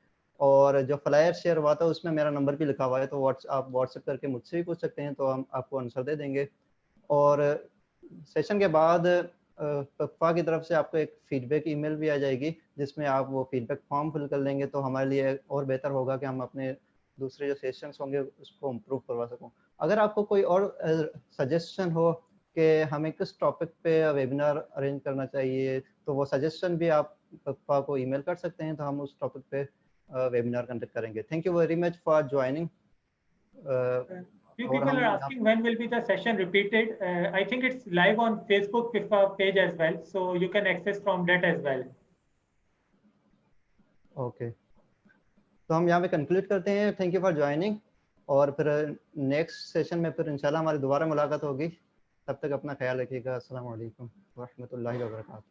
और जो फ्लायर शेयर हुआ था उसमें मेरा नंबर भी लिखा हुआ है, तो आप व्हाट्सएप करके मुझसे भी पूछ सकते हैं, तो हम आपको आंसर दे देंगे। और सेशन के बाद पप्पा की तरफ से आपको एक फीडबैक ईमेल भी आ जाएगी, जिसमें आप वो फीडबैक फॉर्म फिल कर लेंगे, तो हमारे लिए और बेहतर होगा कि हम अपने दूसरे जो सेशंस होंगे उसको इम्प्रूव करवा सकूं। अगर आपको कोई और सजेशन हो कि हमें किस टॉपिक पे वेबिनार अरेंज करना चाहिए, तो वो सजेशन भी आप पप्पा को ईमेल कर सकते हैं, तो हम उस टॉपिक पे वेबिनार कंडक्ट करेंगे। Thank you very much for joining. Few और people हम are asking when will be the session repeated. I think it's live on Facebook page as well, so you can access from that as well. Okay, तो हम यहाँ पे conclude करते हैं। Thank you for joining, और फिर next session में फिर इंशाल्लाह हमारी दोबारा मुलाकात होगी। तब तक अपना ख्याल रखिएगा। अस्सलाम वालेकुम व रहमतुल्लाहि व बरकातहू।